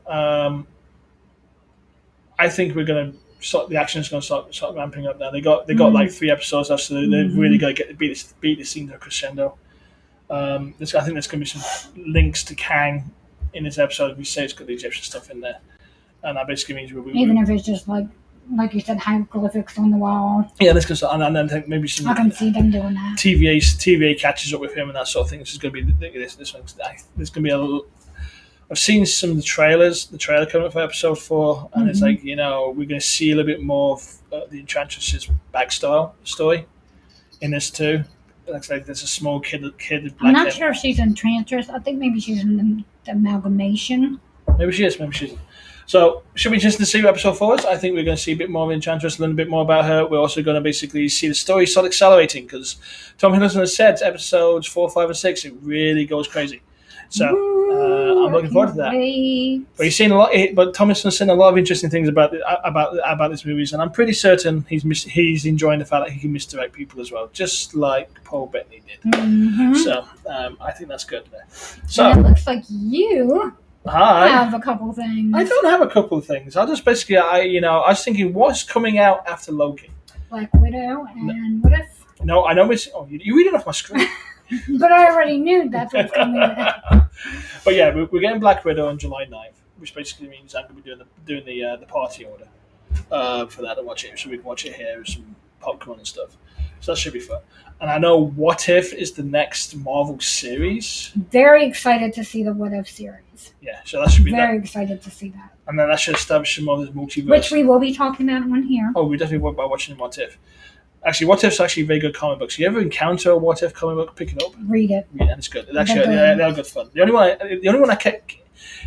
I think we're gonna start. The action is gonna start ramping up now. They got like 3 episodes left, so they're really gonna get beat this scene to a crescendo. I think there's gonna be some links to Kang in this episode. We say it's got the Egyptian stuff in there, and that basically means even if it's just like you said, hieroglyphics on the wall. Yeah, this goes and then I think maybe some. I can see them doing that. TVA catches up with him and that sort of thing. This is going to be this one's. There's going to be a little. I've seen some of the trailers. The trailer coming up for episode 4, and it's like we're going to see a little bit more of the Enchantress's story in this too. It looks like there's a small kid. I'm not sure if she's Enchantress. I think maybe she's in the amalgamation. Maybe she is. Maybe she isn't. So, should we just see what episode 4 is? I think we're going to see a bit more of Enchantress, learn a bit more about her. We're also going to basically see the story start accelerating, because Tom Hiddleston has said episodes 4, 5, and 6, it really goes crazy. So, I'm looking forward to that. But he's seen a lot. But Tom Hiddlston's seen a lot of interesting things about this movies, and I'm pretty certain he's enjoying the fact that he can misdirect people as well, just like Paul Bettany did. So, I think that's good. So, and it looks like you. I have a couple things. I don't have a couple of things. I just basically, I was thinking, what's coming out after Loki? Black Widow and what if? No, I know it's. Oh, you're reading off my screen. But I already knew that's what's coming out. But yeah, we're getting Black Widow on July 9th, which basically means I'm going to be doing the party order for that to watch it, so we can watch it here with some popcorn and stuff. So that should be fun. And I know What If is the next Marvel series. Very excited to see the What If series. Yeah, so that should be very excited to see that. And then that should establish some of this multiverse. Which we will be talking about on here. Oh, we definitely will by watching What If. Actually, What If's actually a very good comic book. So you ever encounter a What If comic book, pick it up. Read it. Yeah, it's good. It's actually they're good fun. The only one I kept.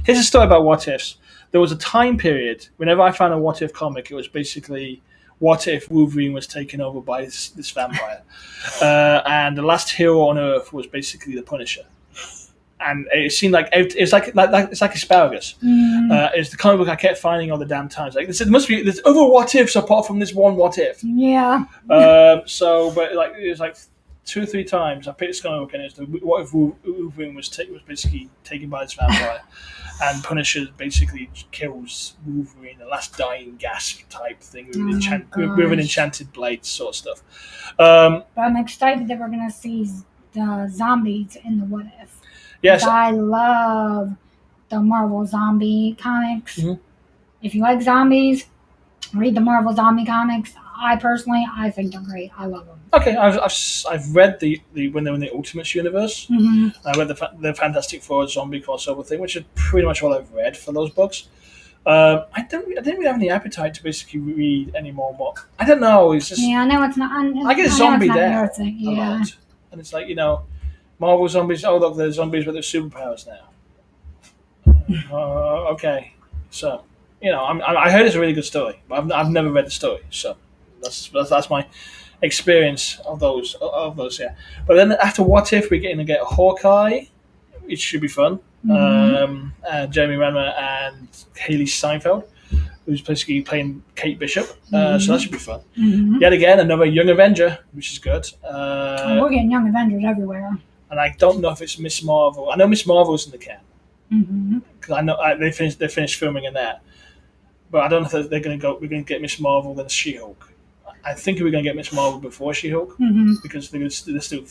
Here's a story about What Ifs. There was a time period whenever I found a What If comic, it was basically what if Wolverine was taken over by this vampire, and the last hero on Earth was basically the Punisher. And it seemed like it's like asparagus. It's the comic book I kept finding all the damn times. Like there's other what ifs apart from this one what if. Yeah. But like it was like 2 or 3 times I picked this comic book and it's what if Wolverine was basically taken by this vampire, and Punisher basically kills Wolverine, the last dying gasp type thing with an enchanted blade sort of stuff. But I'm excited that we're gonna see the zombies in the what if. Yes, I love the Marvel zombie comics. If you like zombies, read the Marvel zombie comics. I think they're great. I love them. Okay, I've read the when they were in the Ultimates universe. I read the Fantastic Four zombie crossover thing, which is pretty much all I've read for those books. I didn't really have any appetite to basically read any more. But I don't know. It's just I know it's not. I get a zombie there a lot, and it's like Marvel zombies. Oh look, they're zombies with their superpowers now. Okay, so I heard it's a really good story, but I've never read the story, so that's my experience of those. Yeah. But then after What If, we're going to get a Hawkeye, which should be fun. Jeremy Renner and Haley Steinfeld, who's basically playing Kate Bishop. So that should be fun. Yet again, another Young Avenger, which is good. We're getting Young Avengers everywhere. And I don't know if it's Miss Marvel. I know Miss Marvel's in the can because I know they finished filming in that. But I don't know if they're going to go. We're going to get Miss Marvel then She-Hulk. I think we're going to get Miss Marvel before She-Hulk because they're still.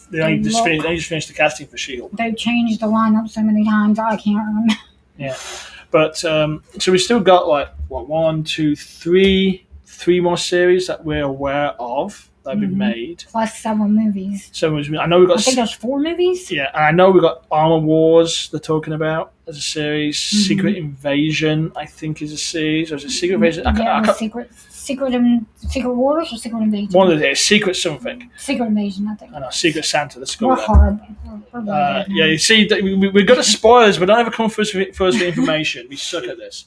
They only just finished the casting for She-Hulk. They've changed the lineup so many times I can't remember. Yeah, but so we still got 1, 2, 3 more series that we're aware of. that have been made. Plus several movies. So I know we've got. I think there's 4 movies. Yeah, and I know we've got Armor Wars. They're talking about as a series. Secret Invasion, I think, is a series. Or is it Secret Invasion? Secret Wars or Secret Invasion. One of the Secret something. Secret Invasion, I think. I know Secret Santa. Let's go. We're with horrible. yeah, you see, we've got the spoilers, but don't ever come first for information. We suck at this.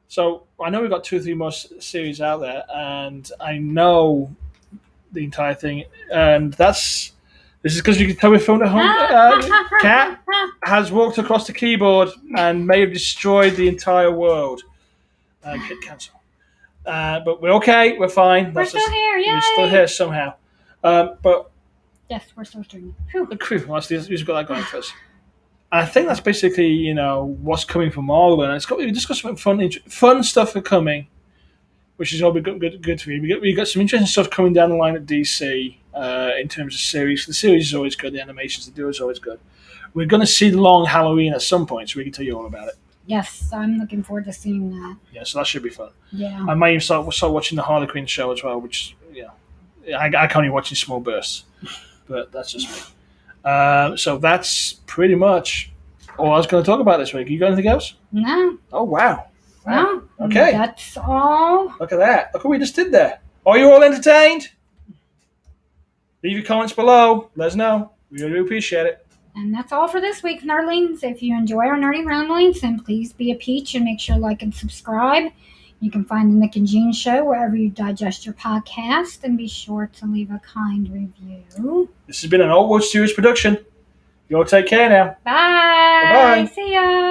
So I know we've got 2 or 3 more series out there, and I know the entire thing, and this is because you can tell my phone at home. Cat has walked across the keyboard and may have destroyed the entire world. Hit cancel. But we're okay. We're fine. We're still here. Yay! We're still here somehow. But yes, we're still streaming. We've got that going for us. I think that's basically what's coming from Marvel, and we just got some fun stuff coming, which is all good for you. We got some interesting stuff coming down the line at DC in terms of series. The series is always good. The animations they do is always good. We're going to see Long Halloween at some point, so we can tell you all about it. Yes, I'm looking forward to seeing that. Yeah, so that should be fun. Yeah, I might even start watching the Harley Quinn show as well, which I can only watch in small bursts, but that's just me. So that's pretty much all I was going to talk about this week. You got anything else? No. Oh, wow. No. Okay. That's all. Look at that. Look what we just did there. Are you all entertained? Leave your comments below. Let us know. We really appreciate it. And that's all for this week, Nerdlings. If you enjoy our nerdy ramblings, then please be a peach and make sure to like and subscribe. You can find the Nick and Jean Show wherever you digest your podcast, and be sure to leave a kind review. This has been an Old World Studios production. You all take care now. Bye. Bye-bye. See ya.